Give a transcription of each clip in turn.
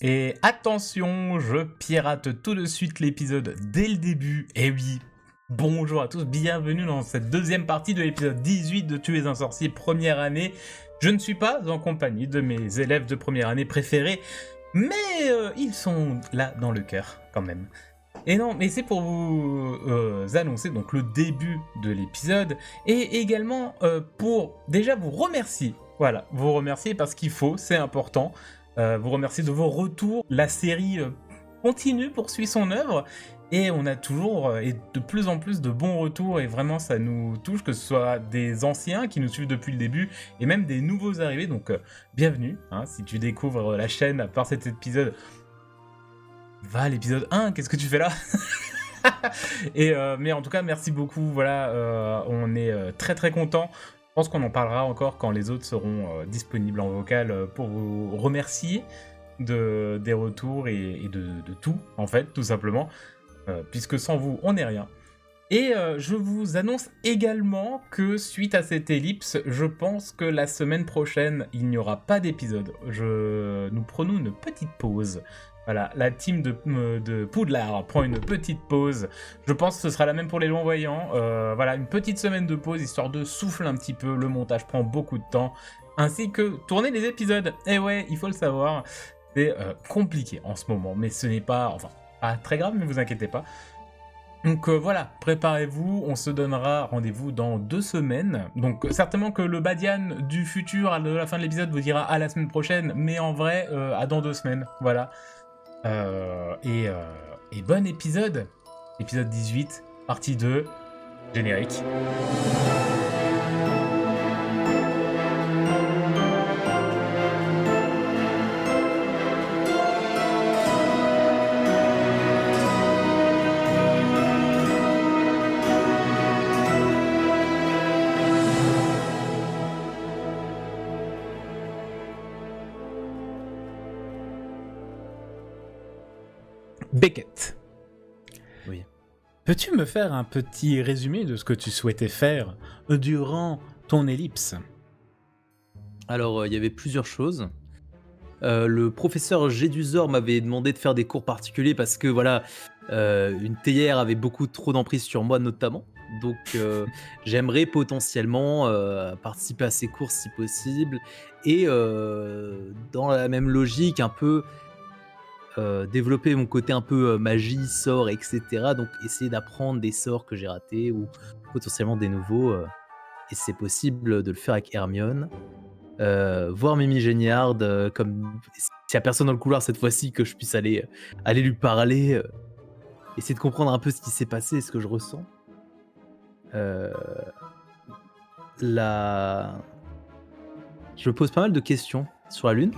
Et attention, je pirate tout de suite l'épisode dès le début. Et oui, bonjour à tous, bienvenue dans cette deuxième partie de l'épisode 18 de Tu es un sorcier première année. Je ne suis pas en compagnie de mes élèves de première année préférés, mais ils sont là dans le cœur quand même. Et non, mais c'est pour vous annoncer donc le début de l'épisode et également pour déjà vous remercier. Voilà, vous remercier parce qu'il faut, c'est important. Vous remercier de vos retours. La série continue, poursuit son œuvre et on a toujours et de plus en plus de bons retours et vraiment ça nous touche, que ce soit des anciens qui nous suivent depuis le début et même des nouveaux arrivés. Donc bienvenue, hein, si tu découvres la chaîne par cet épisode. Va à l'épisode 1, qu'est-ce que tu fais là? Mais en tout cas, merci beaucoup. Voilà, on est très très content. Je pense qu'on en parlera encore quand les autres seront disponibles en vocal pour vous remercier des retours et de tout, en fait, tout simplement. Puisque sans vous, on n'est rien. Et je vous annonce également que suite à cette ellipse, je pense que la semaine prochaine, il n'y aura pas d'épisode. Nous prenons une petite pause. Voilà, la team de Poudlard prend une petite pause. Je pense que ce sera la même pour les non-voyants. Voilà, une petite semaine de pause, histoire de souffler un petit peu. Le montage prend beaucoup de temps. Ainsi que tourner les épisodes. Et ouais, il faut le savoir, c'est compliqué en ce moment. Mais ce n'est pas... Enfin, pas très grave, ne vous inquiétez pas. Donc voilà, préparez-vous, on se donnera rendez-vous dans 2 semaines. Donc certainement que le Badian du futur, à la fin de l'épisode, vous dira à la semaine prochaine, mais en vrai, à dans 2 semaines, voilà. Et bon épisode, épisode 18, partie 2, générique. Beckett. Oui. Peux-tu me faire un petit résumé de ce que tu souhaitais faire durant ton ellipse? Alors, il y avait plusieurs choses. Le professeur Gédusor m'avait demandé de faire des cours particuliers parce que, voilà, une théière avait beaucoup trop d'emprise sur moi, notamment. Donc, j'aimerais potentiellement participer à ces cours si possible. Et dans la même logique, un peu développer mon côté un peu magie, sort, etc. Donc, essayer d'apprendre des sorts que j'ai ratés ou potentiellement des nouveaux. Et c'est possible de le faire avec Hermione. Voir Mimi Géniard, comme s'il y a personne dans le couloir cette fois-ci, que je puisse aller lui parler, essayer de comprendre un peu ce qui s'est passé et ce que je ressens. Je me pose pas mal de questions sur la Lune,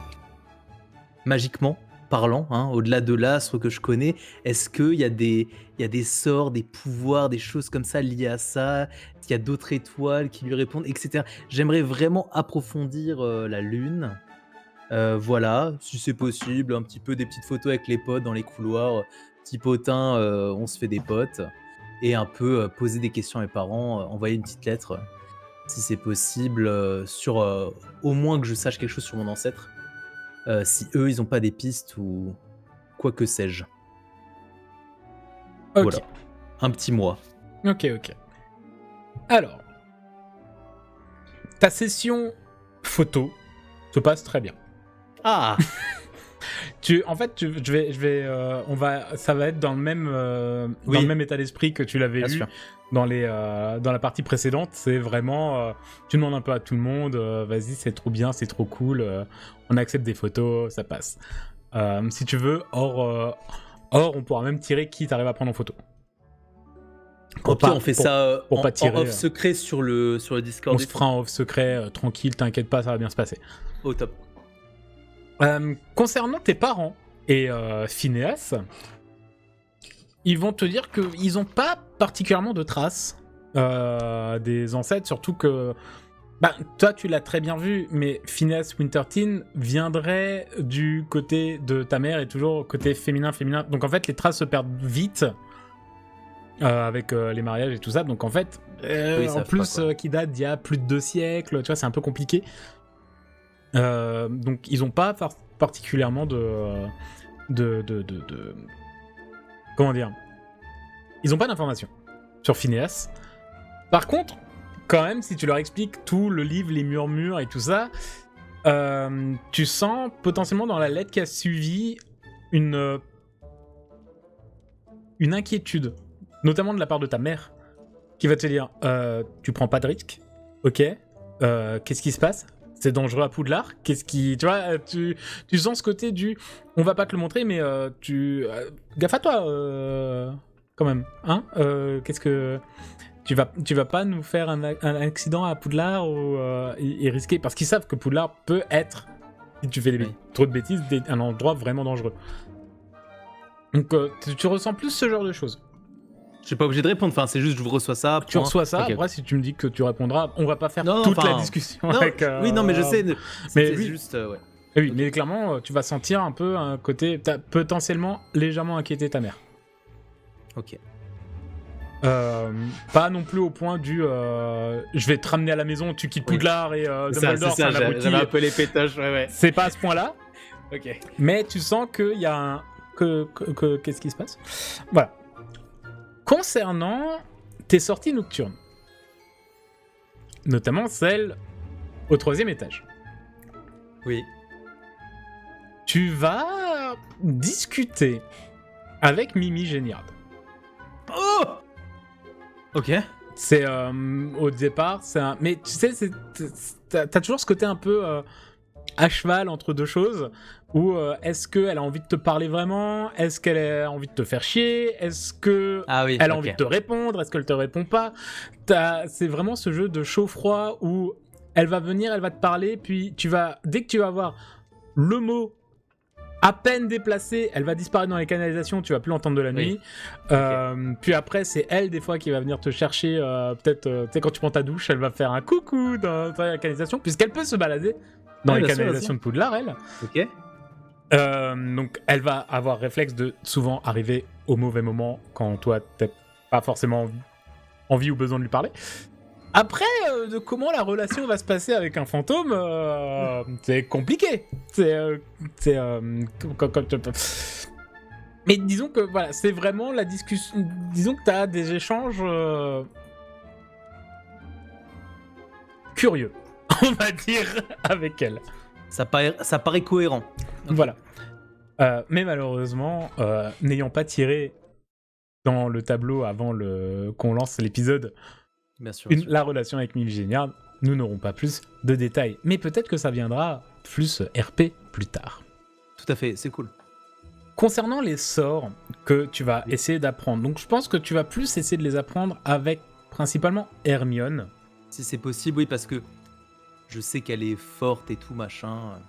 magiquement parlant, hein, au-delà de l'astre que je connais. Est-ce qu'il y a des sorts, des pouvoirs, des choses comme ça liées à ça? Est-ce qu'il y a d'autres étoiles qui lui répondent, etc. J'aimerais vraiment approfondir la Lune. Voilà, si c'est possible, un petit peu des petites photos avec les potes dans les couloirs, petit potin, on se fait des potes, et un peu poser des questions à mes parents, envoyer une petite lettre, si c'est possible, sur au moins que je sache quelque chose sur mon ancêtre, si eux ils ont pas des pistes ou quoi que sais-je. Ok. Voilà, un petit mois. Ok. Alors, ta session photo se passe très bien. Ah ça va être dans le même, Oui. dans le même état d'esprit que tu l'avais Bien eu sûr. dans la partie précédente. C'est vraiment, tu demandes un peu à tout le monde, vas-y, c'est trop bien, c'est trop cool, on accepte des photos, ça passe. Si tu veux, on pourra même tirer qui t'arrive à prendre en photo. Au pire, on fait ça pour pas en tirer, off secret sur le Discord. on se fera en off secret, tranquille, t'inquiète pas, ça va bien se passer. Au top. Concernant tes parents et Phineas, ils vont te dire qu'ils n'ont pas particulièrement de traces des ancêtres, surtout que toi tu l'as très bien vu, mais Phineas Winterteen viendrait du côté de ta mère et toujours côté féminin. Donc en fait les traces se perdent vite avec les mariages et tout ça. Donc en fait, en plus qui date d'il y a plus de 2 siècles, tu vois, c'est un peu compliqué. Donc ils ont pas particulièrement comment dire, ils ont pas d'informations sur Phineas. Par contre, quand même, si tu leur expliques tout le livre, les murmures et tout ça, tu sens potentiellement dans la lettre qui a suivi une inquiétude, notamment de la part de ta mère, qui va te dire tu prends pas de risque, ok, qu'est-ce qui se passe? C'est dangereux à Poudlard. Qu'est-ce qui, tu vois, tu sens ce côté du, on va pas te le montrer, mais gaffe à toi, quand même, hein. Qu'est-ce que tu vas pas nous faire un accident à Poudlard ou et risquer, parce qu'ils savent que Poudlard peut être, si tu fais trop de bêtises, un endroit vraiment dangereux. Donc tu ressens plus ce genre de choses. Je suis pas obligé de répondre, enfin c'est juste je reçois ça. Tu reçois ça, okay. Après si tu me dis que tu répondras, on va pas faire toute la discussion avec... Oui, non mais je sais, mais oui. Juste... ouais. Oui, mais clairement, tu vas sentir un peu un côté... T'as potentiellement légèrement inquiété ta mère. Ok. Pas non plus au point du... je vais te ramener à la maison, tu quittes Poudlard et Dumbledore, c'est ça, j'avais un peu les pétoches, ouais. C'est pas à ce point-là. Ok. Mais tu sens qu'il y a un... Qu'est-ce qui se passe? Voilà. Concernant tes sorties nocturnes, notamment celle au 3e étage. Oui. Tu vas discuter avec Mimi Géniard. Oh! Ok. C'est au départ, c'est un... Mais tu sais, t'as toujours ce côté un peu à cheval entre deux choses, où est-ce qu'elle a envie de te parler vraiment? Est-ce qu'elle a envie de te faire chier? Est-ce qu'elle a envie de te répondre? Est-ce qu'elle te répond pas? C'est vraiment ce jeu de chaud-froid où elle va venir, elle va te parler, puis dès que tu vas voir le mot à peine déplacé, elle va disparaître dans les canalisations, tu vas plus l'entendre de la nuit. Puis après, c'est elle des fois qui va venir te chercher, peut-être, tu sais, quand tu prends ta douche, elle va faire un coucou dans la canalisation, puisqu'elle peut se balader dans les canalisations de Poudlard, elle. Ok. Donc elle va avoir réflexe de souvent arriver au mauvais moment quand toi t'as pas forcément envie ou besoin de lui parler. Après, de comment la relation va se passer avec un fantôme, c'est compliqué. Mais disons que voilà, c'est vraiment la discussion. Disons que t'as des échanges curieux, on va dire, avec elle. Ça paraît cohérent. Okay. Voilà. Mais malheureusement, n'ayant pas tiré dans le tableau avant qu'on lance l'épisode, bien sûr. La relation avec Mimi Géniard, nous n'aurons pas plus de détails. Mais peut-être que ça viendra plus RP plus tard. Tout à fait, c'est cool. Concernant les sorts que tu vas essayer d'apprendre, donc je pense que tu vas plus essayer de les apprendre avec principalement Hermione. Si c'est possible, oui, parce que je sais qu'elle est forte et tout, machin.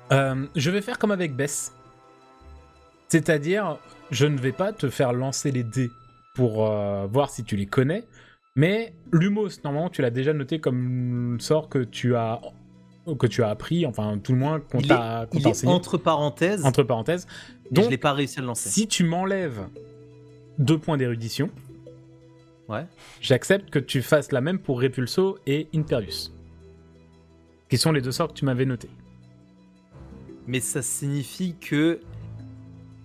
Je vais faire comme avec Bess. C'est-à-dire, je ne vais pas te faire lancer les dés pour voir si tu les connais, mais Lumos, normalement, tu l'as déjà noté comme sort que tu as appris, enfin, tout le moins qu'on t'a enseigné. Entre parenthèses. Donc, je l'ai pas réussi à le lancer. Si tu m'enlèves 2 points d'érudition, ouais, j'accepte que tu fasses la même pour Repulso et Imperius, qui sont les 2 sorts que tu m'avais notés. Mais ça signifie que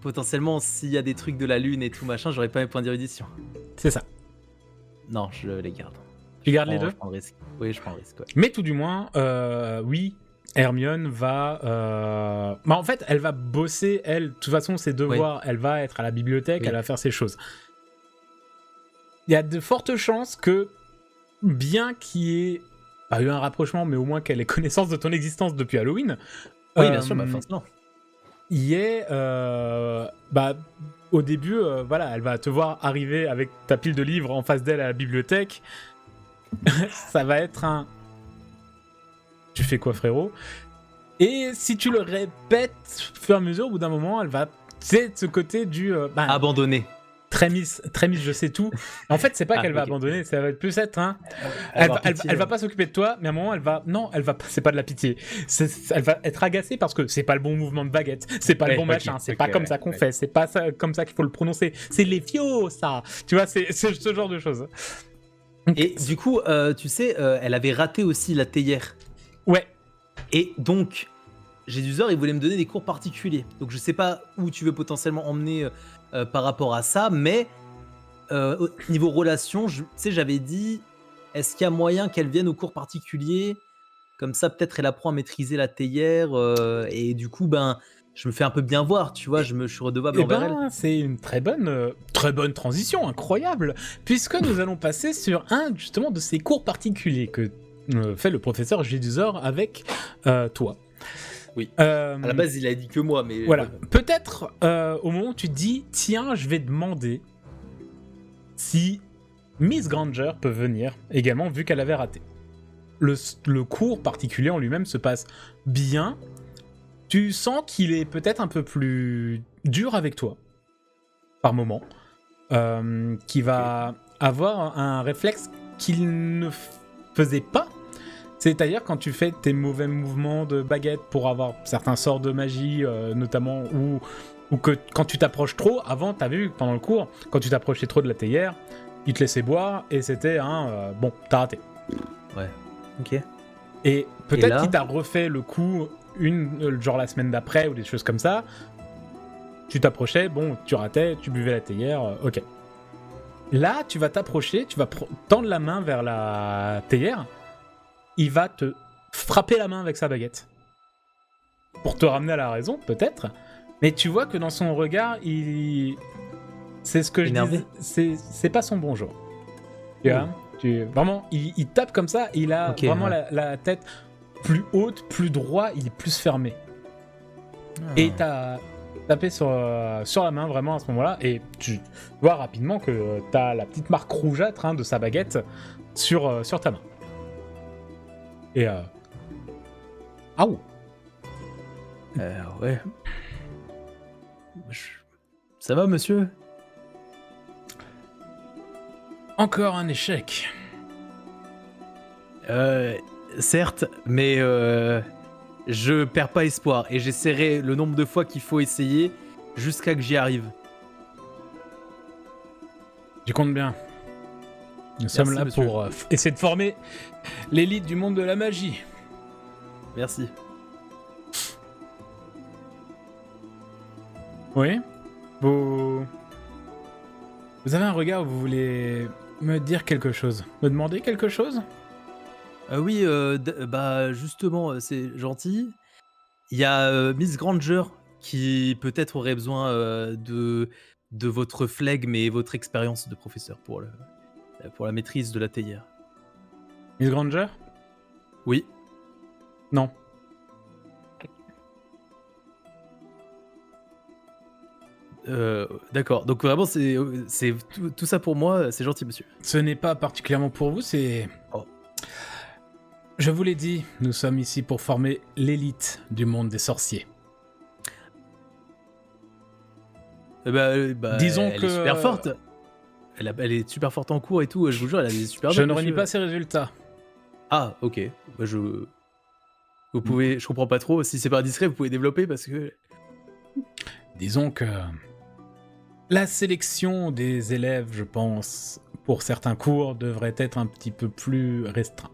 potentiellement, s'il y a des trucs de la lune et tout machin, j'aurais pas mes points d'érudition. C'est ça. Non, je les garde. Tu gardes les 2 ? Je prends le risque. Oui, je prends le risque. Ouais. Mais tout du moins, oui, Hermione va... en fait, elle va bosser, elle. De toute façon, ses devoirs, elle va être à la bibliothèque, elle va faire ses choses. Il y a de fortes chances que, bien qu'il y ait pas eu un rapprochement, mais au moins qu'elle ait connaissance de ton existence depuis Halloween... Oui, bien sûr, forcément. Il y est... au début, voilà, elle va te voir arriver avec ta pile de livres en face d'elle à la bibliothèque. Ça va être un... Tu fais quoi, frérot? Et si tu le répètes au fur et à mesure, au bout d'un moment, elle va... C'est ce côté du... abandonner. Trémis, je sais tout. En fait, c'est pas qu'elle va abandonner, ça va plus être elle va pas s'occuper de toi, mais à un moment, elle va pas, c'est pas de la pitié. Elle va être agacée parce que c'est pas le bon mouvement de baguette, c'est pas le bon machin, c'est pas comme ça qu'on fait, c'est pas ça, comme ça qu'il faut le prononcer. C'est les fios, ça. Tu vois, c'est ce genre de choses. Et du coup, tu sais, elle avait raté aussi la théière. Ouais. Et donc, Jedusor, il voulait me donner des cours particuliers. Donc je sais pas où tu veux potentiellement emmener par rapport à ça, mais au niveau relation, tu sais, j'avais dit, est-ce qu'il y a moyen qu'elle vienne aux cours particuliers? Comme ça, peut-être elle apprend à maîtriser la théière et du coup, ben, je me fais un peu bien voir, tu vois, je suis redevable Eh envers elle. ben, c'est une très bonne transition, incroyable, puisque nous allons passer sur un justement de ces cours particuliers que fait le professeur Jedusor avec toi. Oui. À la base, il a dit que moi, mais voilà. Peut-être au moment où tu te dis, tiens, je vais demander si Miss Granger peut venir également, vu qu'elle avait raté. Le cours particulier en lui-même se passe bien. Tu sens qu'il est peut-être un peu plus dur avec toi, par moment, qui va avoir un réflexe qu'il ne faisait pas. C'est-à-dire quand tu fais tes mauvais mouvements de baguette pour avoir certains sorts de magie, notamment, ou que quand tu t'approches trop, avant, t'as vu pendant le cours, quand tu t'approchais trop de la théière, il te laissait boire et c'était un bon, t'as raté. Ouais, ok. Et peut-être là qu'il t'a refait le coup genre la semaine d'après ou des choses comme ça. Tu t'approchais, bon, tu ratais, tu buvais la théière, ok. Là, tu vas t'approcher, tu vas tendre la main vers la théière. Il va te frapper la main avec sa baguette. Pour te ramener à la raison, peut-être. Mais tu vois que dans son regard, c'est ce que énervé. je disais, c'est pas son bon jour. Tu vois, vraiment, il tape comme ça, il a vraiment la tête plus haute, plus droit, il est plus fermé. Et t'as tapé sur la main vraiment à ce moment-là, et tu vois rapidement que t'as la petite marque rougeâtre de sa baguette sur ta main. Et Aouh. Ouais. Ça va, monsieur? Encore un échec. Certes, mais je perds pas espoir et j'essaierai le nombre de fois qu'il faut essayer jusqu'à que j'y arrive. Tu comptes bien. Nous sommes là monsieur. pour essayer de former l'élite du monde de la magie. Merci. Oui. Vous avez un regard où vous voulez me dire quelque chose, me demander quelque chose? Oui, bah justement, c'est gentil. Il y a Miss Granger qui peut-être aurait besoin de votre flegme et votre expérience de professeur pour la maîtrise de la théière. Miss Granger? Oui. Non. D'accord. Donc vraiment, c'est tout ça pour moi. C'est gentil, monsieur. Ce n'est pas particulièrement pour vous, c'est... Oh. Je vous l'ai dit, nous sommes ici pour former l'élite du monde des sorciers. Disons elle est super forte. Elle est super forte en cours et tout. Je vous jure, elle a des super. Je ne renie pas ses résultats. Ah, ok. Bah, vous pouvez. Je comprends pas trop. Si c'est pas discret, vous pouvez développer parce que. Disons que la sélection des élèves, je pense, pour certains cours, devrait être un petit peu plus restreint.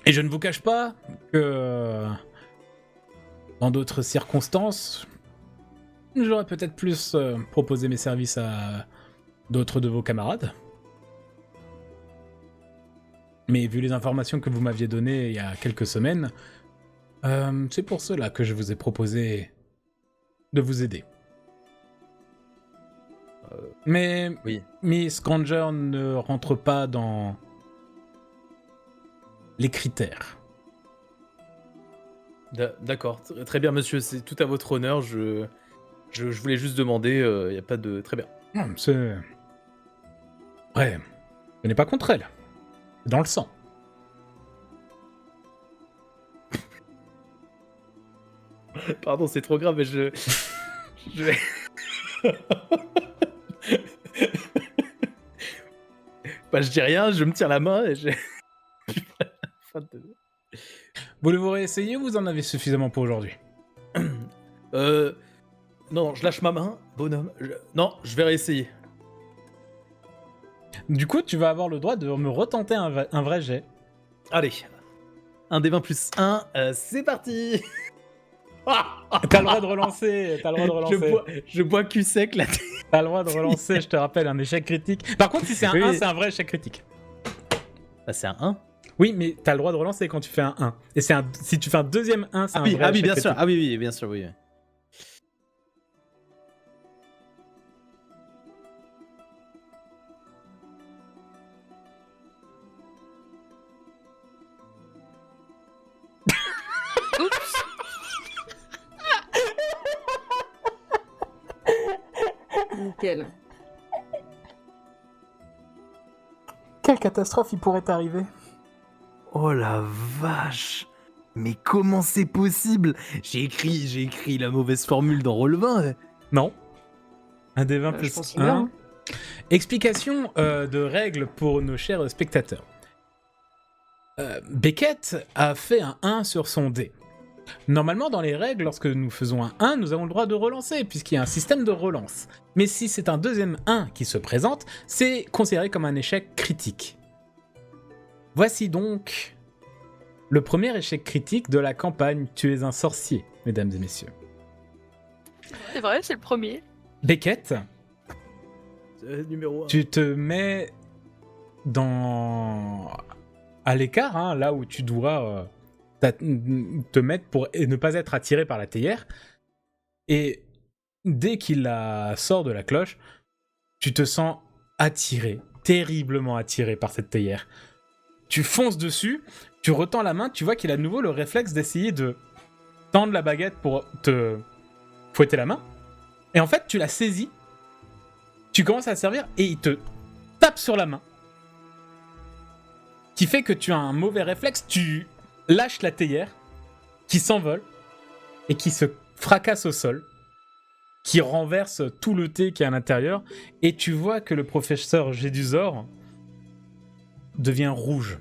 Et je ne vous cache pas que dans d'autres circonstances, j'aurais peut-être plus proposé mes services à d'autres de vos camarades. Mais vu les informations que vous m'aviez données il y a quelques semaines, c'est pour cela que je vous ai proposé de vous aider. Mais oui. Miss Granger ne rentre pas dans les critères. D'accord, très bien monsieur, c'est tout à votre honneur, je voulais juste demander, il n'y a pas de... Très bien. C'est... Ouais, ce n'est pas contre elle, c'est dans le sang. Pardon, c'est trop grave, mais je vais... Bah je dis rien, je me tiens la main et je... Voulez-vous réessayer ou vous en avez suffisamment pour aujourd'hui? Non, je lâche ma main, bonhomme. Non, je vais réessayer. Du coup, tu vas avoir le droit de me retenter un vrai jet. Allez. Un des 20 plus 1, c'est parti. T'as le droit de relancer, Je bois cul sec là. T'as le droit de relancer, je te rappelle, un échec critique. Par contre, si c'est un Oui. 1, c'est un vrai échec critique. Bah, c'est un 1. Oui, mais t'as le droit de relancer quand tu fais un 1. Et si tu fais un deuxième 1, c'est un vrai échec bien critique. sûr. Ah oui, bien sûr, oui. Oups. Nickel. Quelle catastrophe il pourrait arriver? Oh la vache. Mais comment c'est possible? J'ai écrit la mauvaise formule dans Roll20. Non. Un des 20 Je plus pense 1. bien. Explication de règles pour nos chers spectateurs. Beckett a fait un 1 sur son dé. Normalement, dans les règles, lorsque nous faisons un 1, nous avons le droit de relancer, puisqu'il y a un système de relance. Mais si c'est un deuxième 1 qui se présente, c'est considéré comme un échec critique. Voici donc le premier échec critique de la campagne « Tu es un sorcier », mesdames et messieurs. C'est vrai, c'est le premier. Beckett, Numéro 1. tu te mets à l'écart, hein, là où tu dois te mettre pour ne pas être attiré par la théière. Et dès qu'il la sort de la cloche, tu te sens attiré, terriblement attiré par cette théière. Tu fonces dessus, tu retends la main, tu vois qu'il a de nouveau le réflexe d'essayer de tendre la baguette pour te fouetter la main. Et en fait, tu la saisis, tu commences à la servir et il te tape sur la main. Qui fait que tu as un mauvais réflexe, tu lâches la théière qui s'envole et qui se fracasse au sol, qui renverse tout le thé qui est à l'intérieur, et tu vois que le professeur Gédusor devient rouge.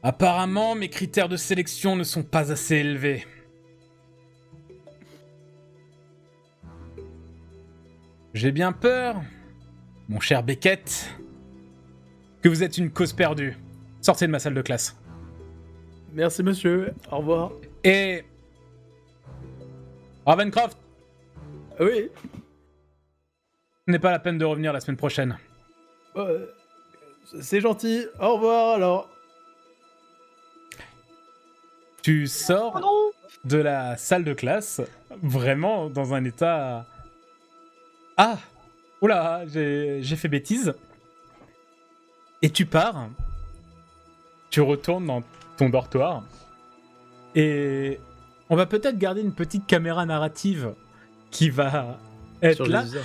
Apparemment, mes critères de sélection ne sont pas assez élevés. J'ai bien peur, mon cher Beckett, que vous êtes une cause perdue. Sortez de ma salle de classe. Merci monsieur, au revoir. Et... Ravencroft, Oui. ce n'est pas la peine de revenir la semaine prochaine. C'est gentil, au revoir alors. Tu sors Oh non. de la salle de classe, vraiment dans un état... Ah, oula, j'ai fait bêtise. Et tu pars, tu retournes dans ton dortoir, et on va peut-être garder une petite caméra narrative qui va être Sur là, les users.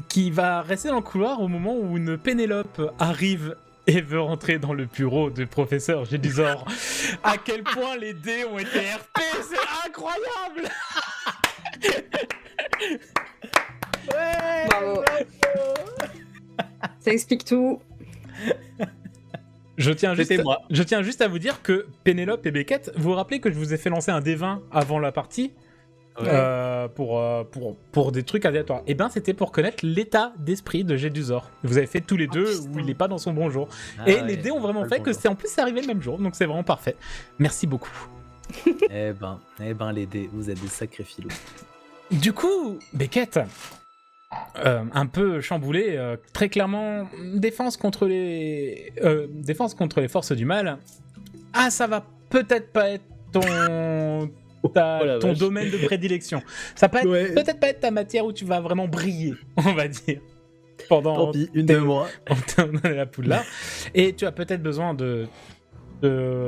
qui va rester dans le couloir au moment où une Pénélope arrive et veut rentrer dans le bureau du professeur Gédusor. À quel point les dés ont été RP, c'est incroyable! Ouais, Bravo. Ça explique tout. Je tiens C'était moi. juste à vous dire que Pénélope et Beckett, vous vous rappelez que je vous ai fait lancer un D20 avant la partie pour des trucs aléatoires. Et ben c'était pour connaître l'état d'esprit de Gédusor. Vous avez fait tous les deux putain. où il n'est pas dans son bon jour. Ah Et ouais, les dés ont vraiment pas le fait bon que jour. c'est en plus c'est arrivé le même jour, donc c'est vraiment parfait. Merci beaucoup. Eh ben les dés, vous êtes des sacrés filous. Du coup, Beckett, un peu chamboulé, très clairement, défense contre les forces du mal. Ah, ça va peut-être pas être ton la vache. domaine de prédilection. Ça va Ouais. peut-être pas être ta matière où tu vas vraiment briller, on va dire. Pendant Tant pis, une de moi. dans la Poudlard. Et tu as peut-être besoin de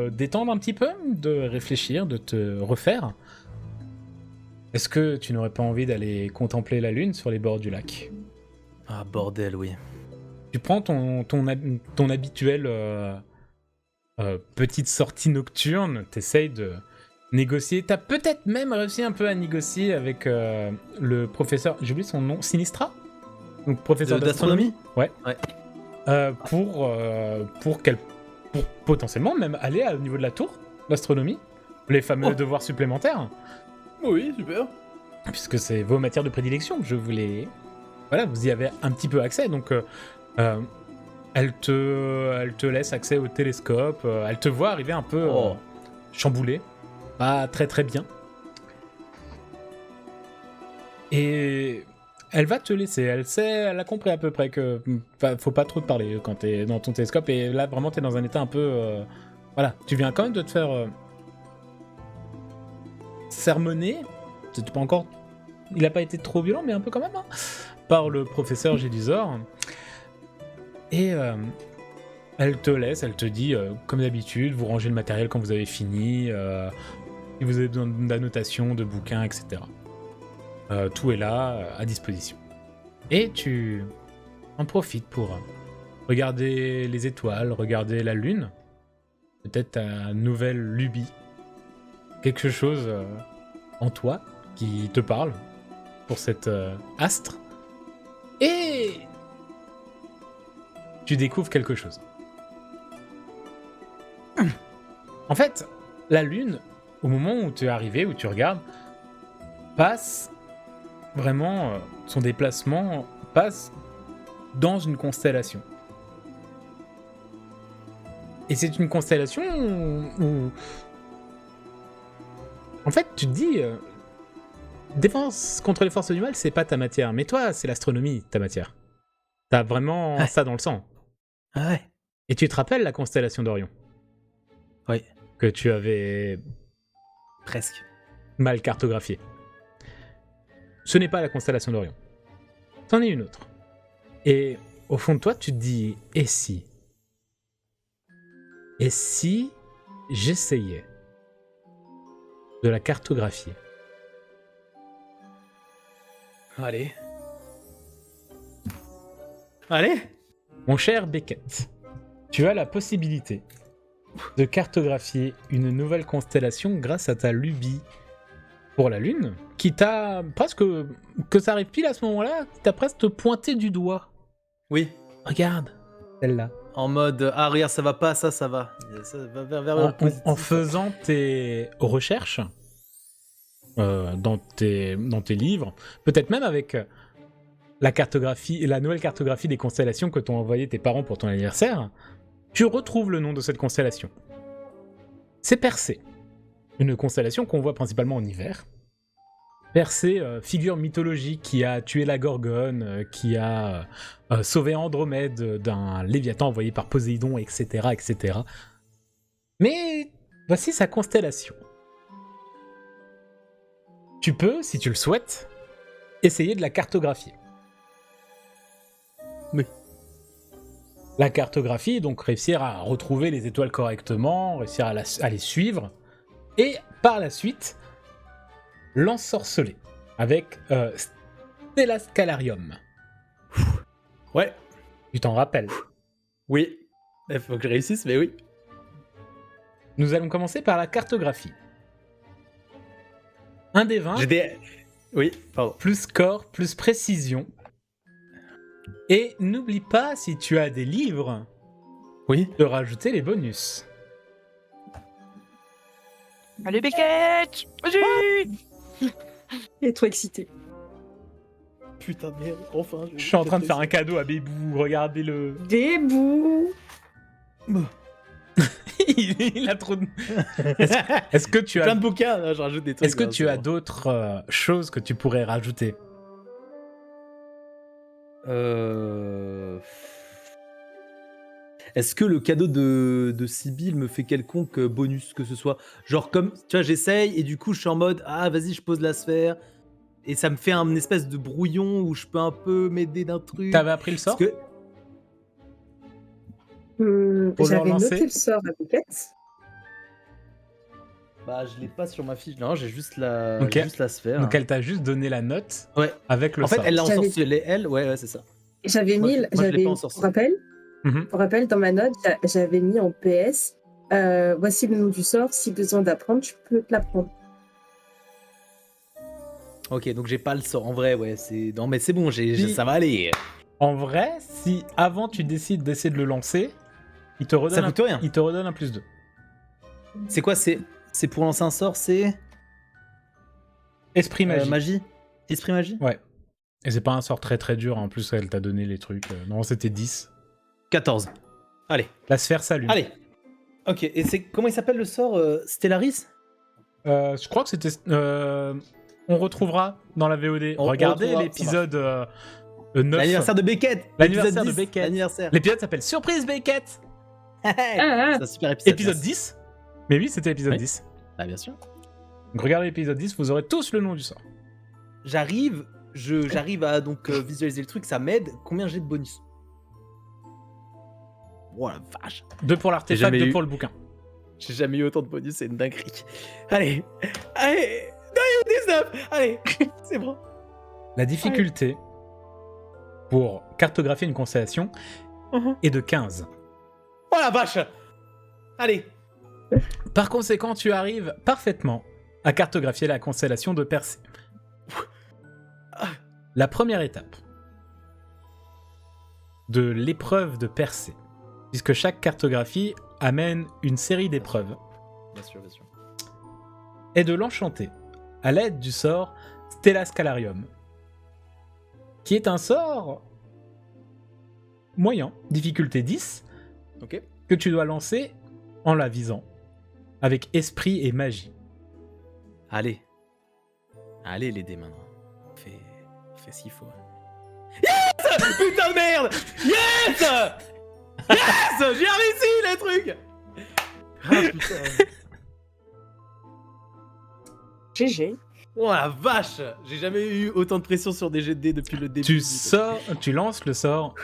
détendre un petit peu, de réfléchir, de te refaire. Est-ce que tu n'aurais pas envie d'aller contempler la lune sur les bords du lac? Ah bordel, oui. Tu prends ton habituelle petite sortie nocturne, t'essayes de négocier. T'as peut-être même réussi un peu à négocier avec le professeur, j'ai oublié son nom, Sinistra? Donc professeur d'astronomie. Ouais. Pour potentiellement même aller au niveau de la tour d'astronomie, les fameux devoirs supplémentaires, Oui, super. puisque c'est vos matières de prédilection que je voulais... Voilà, vous y avez un petit peu accès, donc elle te laisse accès au télescope, elle te voit arriver un peu Oh. chamboulé, pas très très bien. Et elle va te laisser, elle a compris à peu près que faut pas trop te parler quand t'es dans ton télescope, et là vraiment t'es dans un état un peu... voilà, tu viens quand même de te faire sermonner, c'est pas encore... Il a pas été trop violent, mais un peu quand même, hein, par le professeur Gédusor. Et elle te laisse, elle te dit, comme d'habitude, vous rangez le matériel quand vous avez fini, si vous avez besoin d'annotations, de bouquins, etc. Tout est là, à disposition. Et tu en profites pour regarder les étoiles, regarder la lune, peut-être ta nouvelle lubie, quelque chose en toi qui te parle pour cet astre, et tu découvres quelque chose. En fait, la lune, au moment où tu es arrivé, où tu regardes, passe vraiment, son déplacement passe dans une constellation. Et c'est une constellation où en fait, tu te dis, défense contre les forces du mal, c'est pas ta matière. Mais toi, c'est l'astronomie, ta matière. T'as vraiment Ouais. ça dans le sang. Ah ouais. Et tu te rappelles la constellation d'Orion Oui, que tu avais presque. mal cartographiée. Ce n'est pas la constellation d'Orion. C'en est une autre. Et au fond de toi, tu te dis, et si j'essayais de la cartographier? Allez. Allez. Mon cher Beckett, tu as la possibilité de cartographier une nouvelle constellation grâce à ta lubie pour la Lune, qui t'a presque... que ça arrive pile à ce moment-là, t'as presque te pointé du doigt. Oui. Regarde, celle-là. En mode, ah regarde, ça va pas, ça va. Ça va vers le positif. En faisant tes recherches dans tes livres, peut-être même avec la cartographie, la nouvelle cartographie des constellations que t'ont envoyé tes parents pour ton anniversaire, tu retrouves le nom de cette constellation. C'est Persée, une constellation qu'on voit principalement en hiver. Persée, figure mythologique qui a tué la Gorgone, qui a sauvé Andromède d'un Léviathan envoyé par Poséidon, etc., etc. Mais voici sa constellation. Tu peux, si tu le souhaites, essayer de la cartographier. Oui. La cartographie, donc réussir à retrouver les étoiles correctement, réussir à les suivre, et par la suite, l'ensorceler avec Stella Scalarium. Ouais. Tu t'en rappelles? Oui. Il faut que je réussisse, mais oui. Nous allons commencer par la cartographie. Un des 20, Oui, pardon. plus score, plus précision. Et n'oublie pas, si tu as des livres, Oui. de rajouter les bonus. Allez, Beckett! Vas-y! Il est trop excité. Putain de merde, enfin. Je suis en train de faire un cadeau à Bébou, regardez-le. Débou. Il a trop de... Est-ce que tu Plein as... de bouquins, là, je rajoute des trucs. Est-ce que là, tu c'est as bon. d'autres choses que tu pourrais rajouter? Est-ce que le cadeau de Sibyl me fait quelconque bonus que ce soit? Genre comme, tu vois, j'essaye et du coup je suis en mode, ah vas-y je pose la sphère et ça me fait un espèce de brouillon où je peux un peu m'aider d'un truc. T'avais appris le Parce sort que... Pour le J'avais relancer noté le sort à Beckett. Bah je l'ai pas sur ma fiche, non j'ai juste la, Ok. j'ai juste la sphère. Donc elle t'a juste donné la note Ouais. avec le En fait sort. elle l'a J'avais- ensorcelé, elle, ouais c'est ça. J'avais Moi, mis, je l'ai pas j'avais, ensorcelé. Mhm. pour rappel, dans ma note, j'avais mis en PS. Voici le nom du sort. Si besoin d'apprendre, tu peux te l'apprendre. Ok, donc j'ai pas le sort. En vrai, ouais, c'est. Non, mais c'est bon, Puis- ça va aller. En vrai, si avant tu décides d'essayer de le lancer, il te redonne, Ça coûte rien. il te redonne un +2. C'est quoi? C'est pour lancer un sort, c'est. Esprit magie. Magie? Esprit magie? Ouais. Et c'est pas un sort très très dur, en plus elle t'a donné les trucs. Non, c'était 10. 14. Allez, La sphère s'allume. allez. Ok, et c'est comment il s'appelle le sort Stellaris? Je crois que c'était... on retrouvera dans la VOD. On Regardez retrouvera, l'épisode 9. L'anniversaire de Beckett. L'anniversaire Épisode de 10, Beckett. L'anniversaire. L'épisode s'appelle Surprise Beckett. C'est un super épisode. Épisode merci. 10. Mais oui, c'était épisode Oui. 10. Ah, bien sûr. Donc regardez l'épisode 10, vous aurez tous le nom du sort. J'arrive à donc visualiser le truc, ça m'aide. Combien j'ai de bonus? Oh la vache. 2 pour l'artefact, jamais 2 eu. pour le bouquin. J'ai jamais eu autant de bonus, c'est une dinguerie. Allez, allez, 19, allez, c'est bon. La difficulté pour cartographier une constellation est de 15. Oh la vache. Allez. Par conséquent, tu arrives parfaitement à cartographier la constellation de Persée. La première étape de l'épreuve de Persée, puisque chaque cartographie amène une série d'épreuves, Bien sûr, bien sûr. est de l'enchanter à l'aide du sort Stella Scalarium, qui est un sort moyen, difficulté 10, Ok. que tu dois lancer en la visant, avec esprit et magie. Allez. Allez les dés maintenant. On fait ce qu'il faut. Yes. Putain de merde. Yes. Yes. J'ai réussi les trucs. Ah putain. GG. Oh la vache. J'ai jamais eu autant de pression sur des jets de dés depuis le début. Tu lances le sort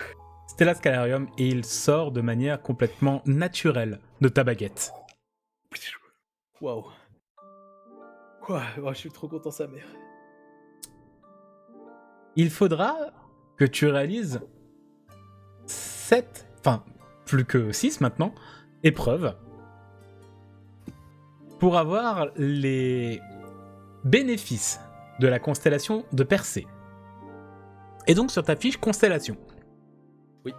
Stella Scalarium et il sort de manière complètement naturelle de ta baguette. Waouh. Quoi. Oh, je suis trop content sa mère. Il faudra que tu réalises 7, enfin plus que 6 maintenant, épreuves pour avoir les bénéfices de la constellation de Persée. Et donc sur ta fiche constellation. Oui.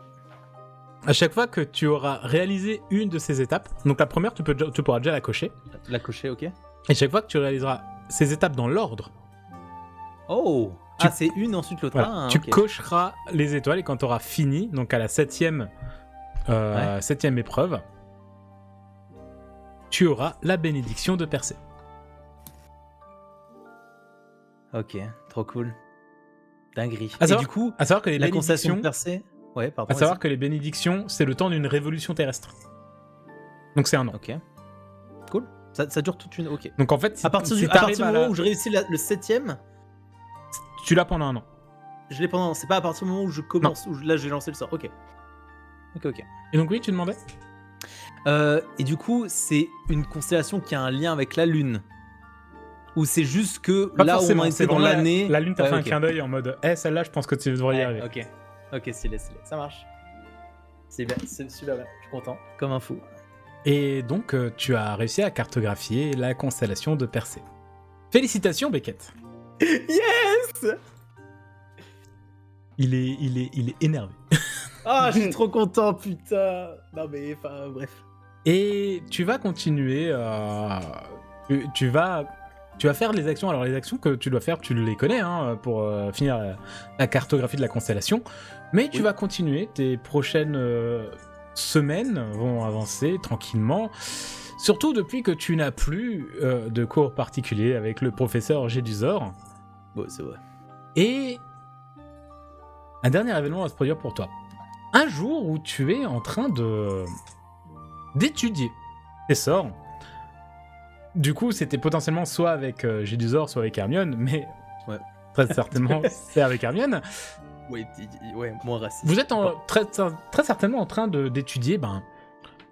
À chaque fois que tu auras réalisé une de ces étapes, donc la première tu pourras déjà la cocher, La cocher, ok. et chaque fois que tu réaliseras ces étapes dans l'ordre, Oh. Ah, c'est une ensuite l'autre. voilà, Ah, tu ok. cocheras les étoiles et quand tu auras fini, donc à la 7ème épreuve, tu auras la bénédiction de Persée. Ok, trop cool. Dinguerie. À Et savoir- du coup, À savoir que les la constellation bénédictions, de Persée. Ouais, pardon. à savoir que les bénédictions, c'est le temps d'une révolution terrestre. Donc c'est un an. Ok. Cool. Ça dure toute une. Ok. Donc en fait, si, À partir si du t'arrives à moment la- où je réussis le 7ème, tu l'as pendant un an. je l'ai pendant. C'est pas à partir du moment où je commence. Là, j'ai lancé le sort. Ok. Ok. Et donc oui, tu demandais Et du coup, c'est une constellation qui a un lien avec la Lune. Ou c'est juste que Pas là où on forcément, était c'est dans vraiment l'année. La Lune t'a Ouais, fait un ok. clin d'œil en mode celle-là, je pense que tu devrais y Ouais, arriver. ok. Ok, stylé. Ça marche. C'est bien, c'est super bien. Je suis content. Comme un fou. Et donc, tu as réussi à cartographier la constellation de Persée. Félicitations, Beckett. Yes. Il est énervé. Ah, je suis trop content, putain. Non mais, enfin, bref. Et tu vas continuer. Tu vas faire les actions. Alors, les actions que tu dois faire, tu les connais pour finir la cartographie de la constellation. Mais tu Oui. vas continuer. Tes prochaines semaines vont avancer tranquillement. Surtout depuis que tu n'as plus de cours particuliers avec le professeur Gédusor. Bon, c'est vrai. Et un dernier événement va se produire pour toi. Un jour où tu es en train d'étudier tes sorts. Du coup, c'était potentiellement soit avec Gédusor, soit avec Hermione, mais Ouais. très certainement c'est avec Hermione. Ouais, moins raciste. Vous êtes très certainement en train d'étudier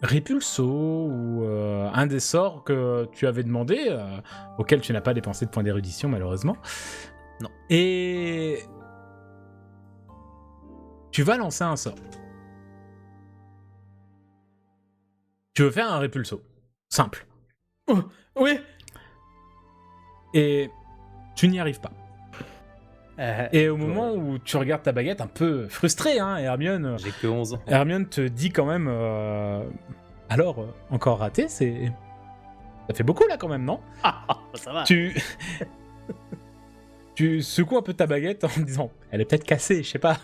Répulso ou un des sorts que tu avais demandé, auquel tu n'as pas dépensé de points d'érudition malheureusement. Non. Et tu vas lancer un sort. Tu veux faire un Répulso. Simple. Oui. Et tu n'y arrives pas. Et au moment où tu regardes ta baguette un peu frustré, Hermione... J'ai que 11 ans. Hermione te dit quand même alors encore raté, ça fait beaucoup là quand même, non? Ça va. Tu secoues un peu ta baguette en disant elle est peut-être cassée, je sais pas.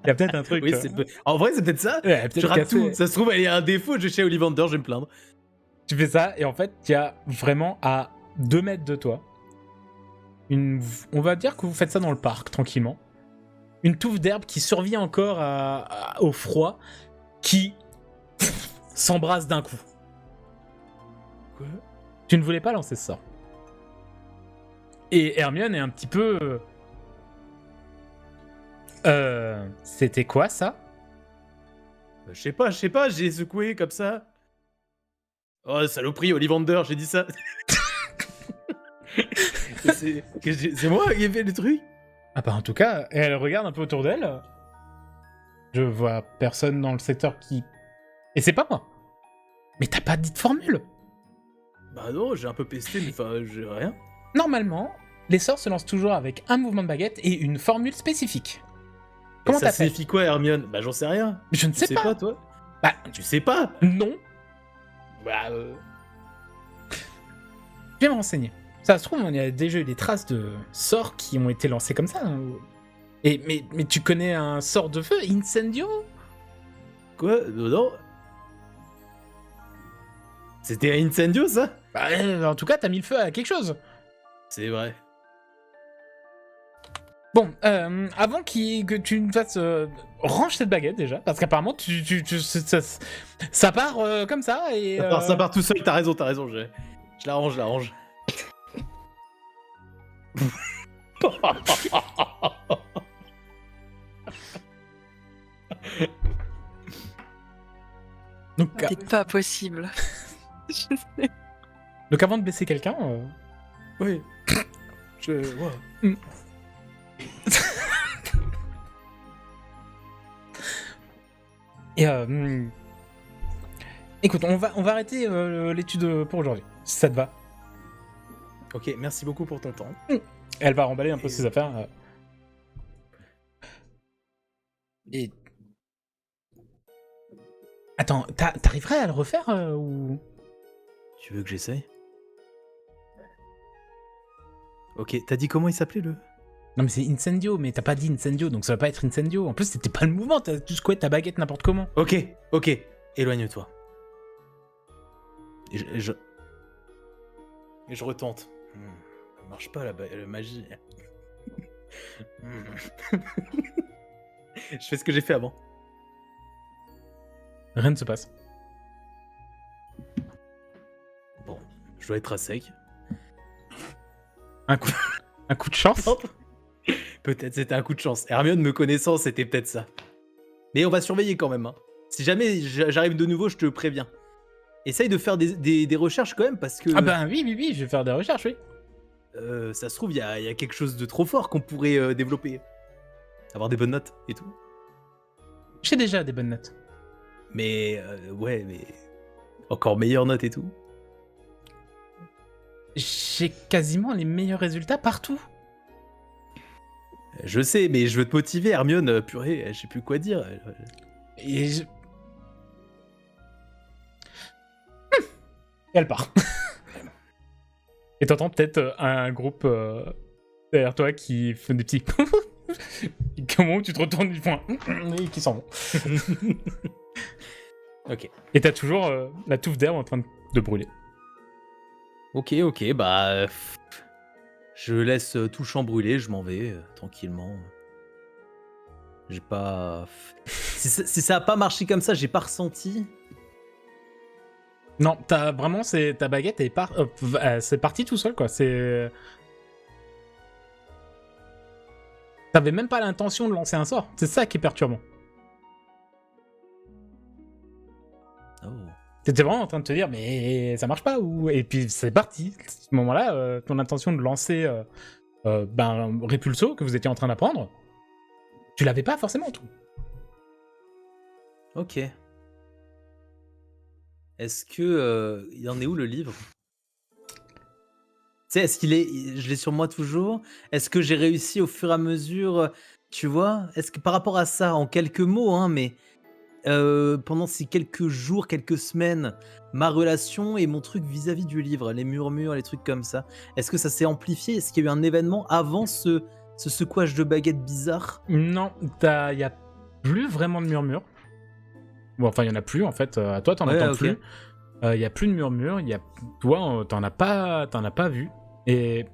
Il y a peut-être un truc. Oui, en vrai, c'est peut-être ça. Ouais, Je peut-être rate cassé. tout. Ça se trouve, elle est un défaut. Je vais chez Ollivander, je vais me plaindre. Tu fais ça, et en fait, il y a vraiment à 2 mètres de toi, on va dire que vous faites ça dans le parc, tranquillement. Une touffe d'herbe qui survit encore au froid, qui s'embrasse d'un coup. Quoi? Tu ne voulais pas lancer ce sort. Et Hermione est un petit peu... C'était quoi ça? Je sais pas, j'ai secoué comme ça. Oh, saloperie, Ollivander, j'ai dit ça. C'est moi qui ai fait le truc. Ah bah en tout cas, elle regarde un peu autour d'elle. Je vois personne dans le secteur qui... Et c'est pas moi. Mais t'as pas dit de formule. Bah non, j'ai un peu pesté, mais enfin, j'ai rien. Normalement, les sorts se lancent toujours avec un mouvement de baguette et une formule spécifique. Comment ça t'as fait? signifie quoi, Hermione? Bah j'en sais rien. Je ne Tu sais sais pas. pas, toi? Bah, Tu sais pas? non. Bah Je vais me renseigner. Ça se trouve, il y a déjà eu des traces de sorts qui ont été lancés comme ça. Hein. Mais tu connais un sort de feu, Incendio? Quoi? Non. C'était un incendio, ça? Bah, en tout cas, t'as mis le feu à quelque chose. C'est vrai. Bon, avant que tu me fasses... range cette baguette déjà, parce qu'apparemment, ça part comme ça, et... Ça part tout seul, t'as raison, je la range. Donc, C'est pas possible. donc avant de blesser quelqu'un... Oui. Et écoute, on va arrêter l'étude pour aujourd'hui, si ça te va. Ok, merci beaucoup pour ton temps. Elle va remballer un peu ses affaires. Et... Attends, t'arriverais à le refaire ou... Tu veux que j'essaye? Ok, t'as dit comment il s'appelait le... Non mais c'est Incendio, mais t'as pas dit Incendio, donc ça va pas être Incendio. En plus, c'était pas le mouvement, t'as juste quoi ta baguette n'importe comment. Ok, éloigne-toi. Et je retente. Ça marche pas la magie. Je fais ce que j'ai fait avant. Rien ne se passe. Bon, je dois être à sec. Un coup de chance. Peut-être c'était un coup de chance. Hermione me connaissant, c'était peut-être ça. Mais on va surveiller quand même. Hein. Si jamais j'arrive de nouveau, je te préviens. Essaye de faire des recherches quand même, parce que... Ah ben oui, je vais faire des recherches, oui. Ça se trouve, il y a quelque chose de trop fort qu'on pourrait développer. Avoir des bonnes notes et tout. J'ai déjà des bonnes notes. Mais ouais, mais... Encore meilleures notes et tout. J'ai quasiment les meilleurs résultats partout. Je sais, mais je veux te motiver, Hermione. Purée, je sais plus quoi dire. Et elle part. Et t'entends peut-être un groupe derrière toi qui fait des petits... Comment tu te retournes, ils font et qui s'en vont. Ok. Et t'as toujours la touffe d'herbe en train de brûler. Ok, bah... Je laisse tout le champ brûler, je m'en vais tranquillement. J'ai pas... Si ça a pas marché comme ça, j'ai pas ressenti. Non, t'as vraiment, ta baguette c'est parti tout seul, quoi. T'avais même pas l'intention de lancer un sort. C'est ça qui est perturbant. Oh. T'étais vraiment en train de te dire, mais ça marche pas ou... Et puis c'est parti. À ce moment-là, ton intention de lancer Répulso, que vous étiez en train d'apprendre, tu l'avais pas forcément tout. Ok. Est-ce que... il en est où le livre? Tu sais, est-ce qu'il est... Je l'ai sur moi toujours? Est-ce que j'ai réussi au fur et à mesure... Tu vois? Est-ce que par rapport à ça, en quelques mots, hein, mais... pendant ces quelques jours, quelques semaines, ma relation et mon truc vis-à-vis du livre, les murmures, les trucs comme ça, est-ce que ça s'est amplifié? Est-ce qu'il y a eu un événement avant ce secouage de baguette bizarre? Non, y a plus vraiment de murmures. Bon, enfin, il y en a plus en fait. À toi, t'en Ouais, entends ok. plus. Il y a plus de murmures. Toi, t'en as pas vu. Et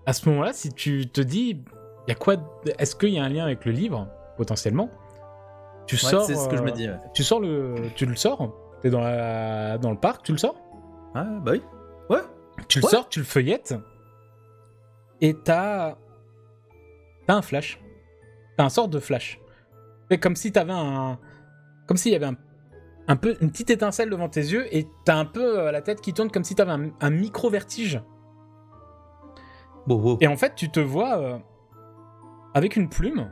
à ce moment-là, si tu te dis, il y a quoi est-ce qu'il y a un lien avec le livre potentiellement? Tu Ouais, sors. c'est ce que je me dis. Ouais. Tu le sors. T'es dans le parc. Tu le sors. Ah, bah oui. Ouais. Tu le Ouais. sors. Tu le feuillettes. Et t'as un flash. T'as un sort de flash. C'est comme si t'avais comme s'il y avait un peu une petite étincelle devant tes yeux et t'as un peu la tête qui tourne comme si t'avais un micro vertige. Bon. Et en fait, tu te vois avec une plume.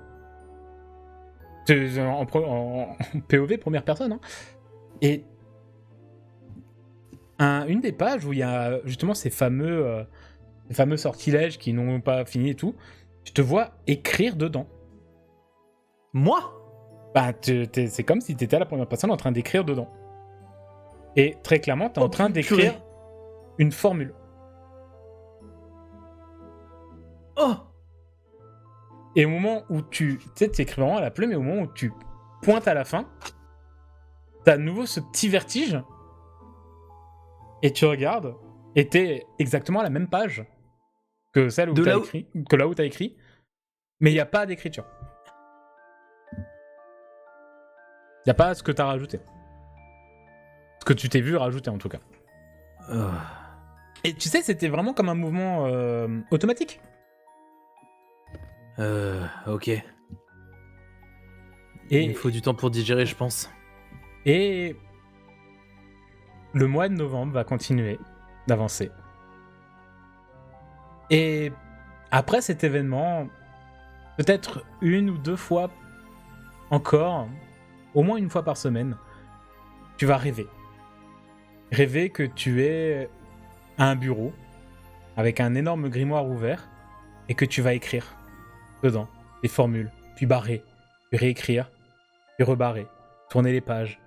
En POV première personne. Hein. Et une des pages où il y a justement ces fameux sortilèges qui n'ont pas fini et tout, tu te vois écrire dedans. Moi? Bah, c'est comme si t'étais à la première personne en train d'écrire dedans. Et très clairement, t'es en train d'écrire une formule. Oh! Et au moment où tu écris vraiment à la plume, et au moment où tu pointes à la fin, t'as à nouveau ce petit vertige, et tu regardes, et t'es exactement à la même page que celle où t'as écrit, que là où t'as écrit, mais il n'y a pas d'écriture. Il n'y a pas ce que t'as rajouté. Ce que tu t'es vu rajouter en tout cas. Et tu sais, c'était vraiment comme un mouvement automatique. Ok. Et il me faut du temps pour digérer, je pense. Et le mois de novembre va continuer d'avancer. Et après cet événement, peut-être une ou deux fois encore, au moins une fois par semaine, tu vas rêver. Rêver que tu es à un bureau avec un énorme grimoire ouvert et que tu vas écrire dedans des formules, puis barrer, puis réécrire, puis rebarrer, tourner les pages,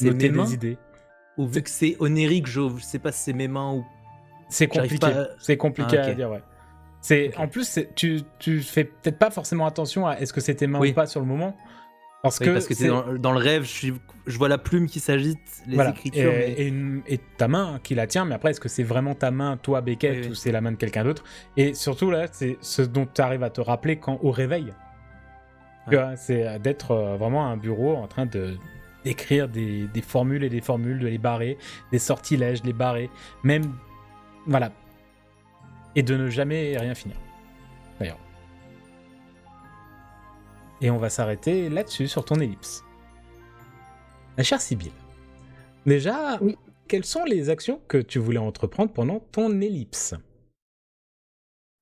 noter des idées. Ou vu que c'est onérique, je sais pas si c'est mes mains ou... C'est compliqué, c'est compliqué à dire, ouais. Okay. En plus, tu fais peut-être pas forcément attention à est-ce que c'est tes mains ou pas sur le moment. Parce que t'es dans le rêve, je vois la plume qui s'agite, les écritures. Et ta main qui la tient, mais après, est-ce que c'est vraiment ta main, toi, Beckett, ou c'est la main de quelqu'un d'autre? Et surtout, là, c'est ce dont tu arrives à te rappeler au réveil. Tu vois, c'est d'être vraiment à un bureau en train d'écrire des formules et des formules, de les barrer, des sortilèges, les barrer, même... Voilà. Et de ne jamais rien finir. D'ailleurs. Et on va s'arrêter là-dessus, sur ton ellipse. Ma chère Sibylle, déjà, oui. Quelles sont les actions que tu voulais entreprendre pendant ton ellipse?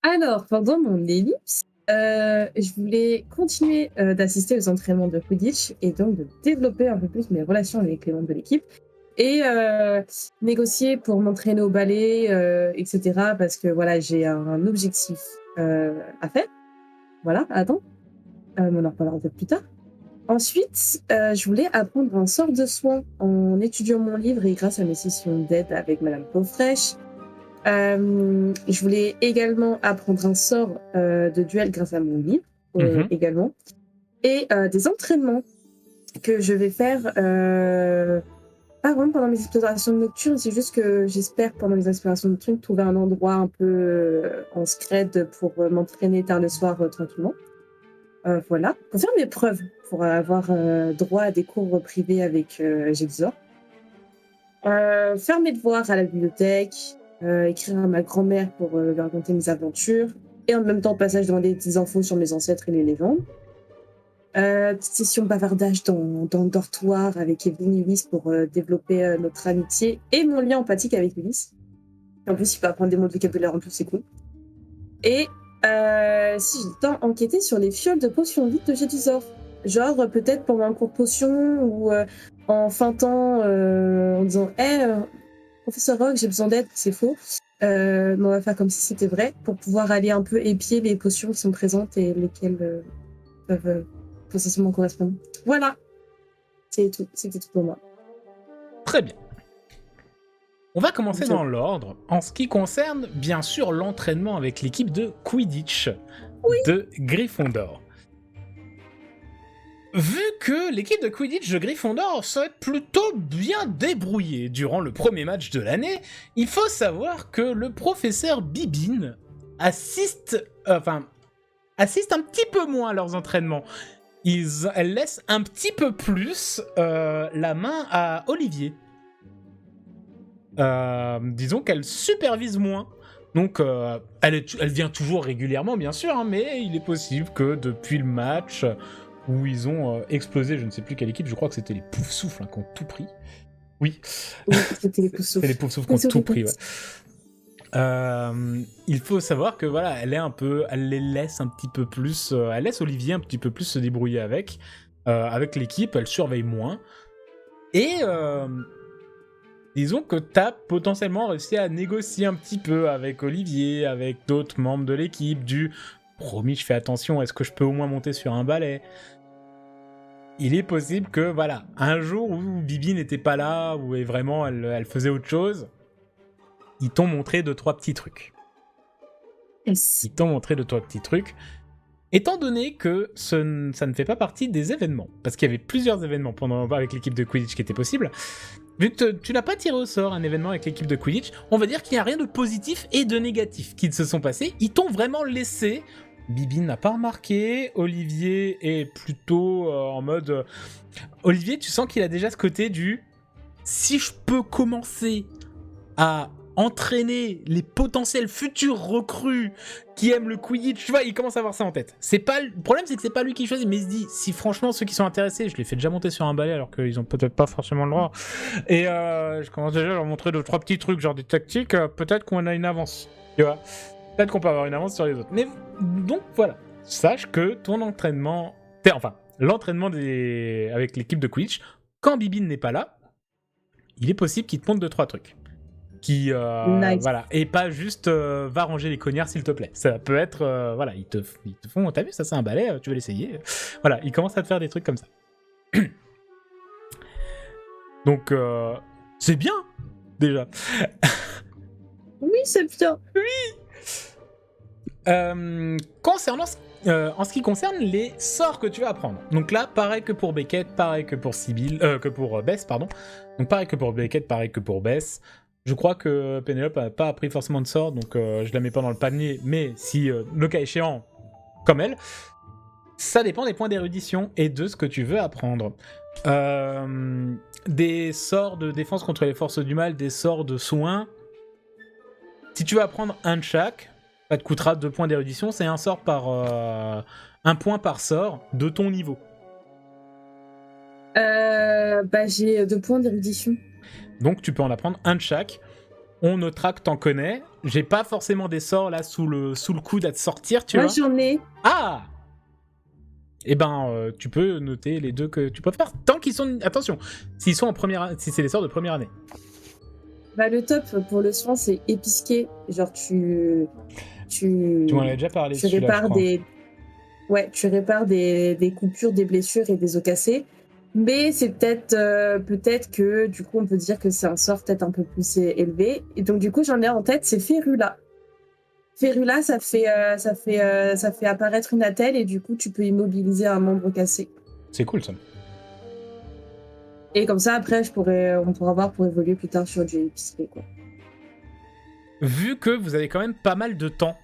Alors, pendant mon ellipse, je voulais continuer d'assister aux entraînements de Quidditch et donc de développer un peu plus mes relations avec les membres de l'équipe et négocier pour m'entraîner au ballet, etc. Parce que voilà, j'ai un objectif à faire. Voilà, attends. On en reparlera un peu plus tard. Ensuite, je voulais apprendre un sort de soin en étudiant mon livre et grâce à mes sessions d'aide avec Madame Pauvfresh. Je voulais également apprendre un sort de duel grâce à mon livre également. Et des entraînements que je vais faire pas vraiment pendant mes explorations nocturnes, c'est juste que j'espère pendant mes explorations nocturnes trouver un endroit un peu en scred pour m'entraîner tard le soir tranquillement. Voilà, pour faire mes preuves, pour avoir droit à des cours privés avec Gexor. Faire mes devoirs à la bibliothèque, écrire à ma grand-mère pour lui raconter mes aventures, et en même temps, au passage, demander des infos sur mes ancêtres et les légendes. Petite session bavardage dans le dortoir avec Evelyne et Ulysse pour développer notre amitié et mon lien empathique avec Ulysse. En plus, il peut apprendre des mots de vocabulaire en plus, c'est cool. Et si j'ai le temps, enquêter sur les fioles de potions vides de Jedusor. Genre, peut-être pendant un cours potion ou en feintant en disant Professeur Rogue, j'ai besoin d'aide, c'est faux. Mais on va faire comme si c'était vrai pour pouvoir aller un peu épier les potions qui sont présentes et lesquelles peuvent potentiellement correspondre. Voilà, c'était tout pour moi. Très bien. On va commencer dans l'ordre en ce qui concerne bien sûr l'entraînement avec l'équipe de Quidditch de Gryffondor. Vu que l'équipe de Quidditch de Gryffondor s'est plutôt bien débrouillée durant le premier match de l'année, il faut savoir que le professeur Bibine assiste un petit peu moins à leurs entraînements. Elle laisse un petit peu plus la main à Olivier. Disons qu'elle supervise moins. Donc, elle vient toujours régulièrement, bien sûr, hein, mais il est possible que depuis le match où ils ont explosé, je ne sais plus quelle équipe, je crois que c'était les Poufsouffles qui ont tout pris. Oui, C'était les Poufsouffles. c'est les Poufsouffles qui ont tout pris, ouais. Il faut savoir que voilà, elle les laisse un petit peu plus, elle laisse Olivier un petit peu plus se débrouiller avec l'équipe, elle surveille moins. Et disons que t'as potentiellement réussi à négocier un petit peu avec Olivier, avec d'autres membres de l'équipe, promis, je fais attention, est-ce que je peux au moins monter sur un balai ? Il est possible que, voilà, un jour où Bibi n'était pas là, où vraiment elle faisait autre chose, ils t'ont montré 2-3 petits trucs. Yes. Ils t'ont montré 2-3 petits trucs. Étant donné que ça ne fait pas partie des événements, parce qu'il y avait plusieurs événements avec l'équipe de Quidditch qui étaient possibles, vu que tu n'as pas tiré au sort un événement avec l'équipe de Quidditch, on va dire qu'il n'y a rien de positif et de négatif qui se sont passés. Ils t'ont vraiment laissé. Bibi n'a pas remarqué. Olivier est plutôt en mode... Olivier, tu sens qu'il a déjà ce côté du... Si je peux commencer à entraîner les potentiels futurs recrues qui aiment le Quidditch, tu vois, il commence à avoir ça en tête. Le problème, c'est que c'est pas lui qui choisit, mais il se dit, si franchement ceux qui sont intéressés, je les fais déjà monter sur un balai alors qu'ils ont peut-être pas forcément le droit, et je commence déjà à leur montrer 2-3 petits trucs, genre des tactiques, peut-être qu'on a une avance, tu vois. Peut-être qu'on peut avoir une avance sur les autres. Mais donc voilà, sache que ton entraînement, l'entraînement avec l'équipe de Quidditch, quand Bibi n'est pas là, il est possible qu'il te montre 2-3 trucs. Nice. Voilà, et pas juste va ranger les cognards s'il te plaît. Ça peut être voilà, ils te font, t'as vu, ça c'est un balai, tu veux l'essayer. Voilà, ils commencent à te faire des trucs comme ça. Donc c'est bien déjà. Oui, c'est bien. Concernant en ce qui concerne les sorts que tu vas apprendre. Donc là, pareil que pour Beckett, pareil que pour Bess, pardon. Donc pareil que pour Beckett, pareil que pour Bess. Je crois que Pénélope n'a pas appris forcément de sorts, donc je la mets pas dans le panier, mais si, le cas échéant, comme elle, ça dépend des points d'érudition et de ce que tu veux apprendre. Des sorts de défense contre les forces du mal, des sorts de soins. Si tu veux apprendre un de chaque, ça te coûtera 2 points d'érudition, c'est un point par sort de ton niveau. J'ai 2 points d'érudition. Donc tu peux en apprendre un de chaque. On notera que t'en connais. J'ai pas forcément des sorts là sous le coude à te sortir, tu vois. Moi j'en ai. Ah. Eh ben, tu peux noter les 2 que tu peux faire tant qu'ils sont. Attention, si c'est les sorts de première année. Le top pour le soin c'est épisqué. Genre tu m'en avais déjà parlé. Tu répares tu répares des coupures, des blessures et des os cassés. Mais c'est peut-être que du coup on peut dire que c'est un sort peut-être un peu plus élevé. Et donc du coup j'en ai en tête, c'est Férula. Férula, ça fait apparaître une attelle et du coup tu peux immobiliser un membre cassé. C'est cool ça. Et comme ça après on pourra voir pour évoluer plus tard sur du épicerie quoi. Vu que vous avez quand même pas mal de temps,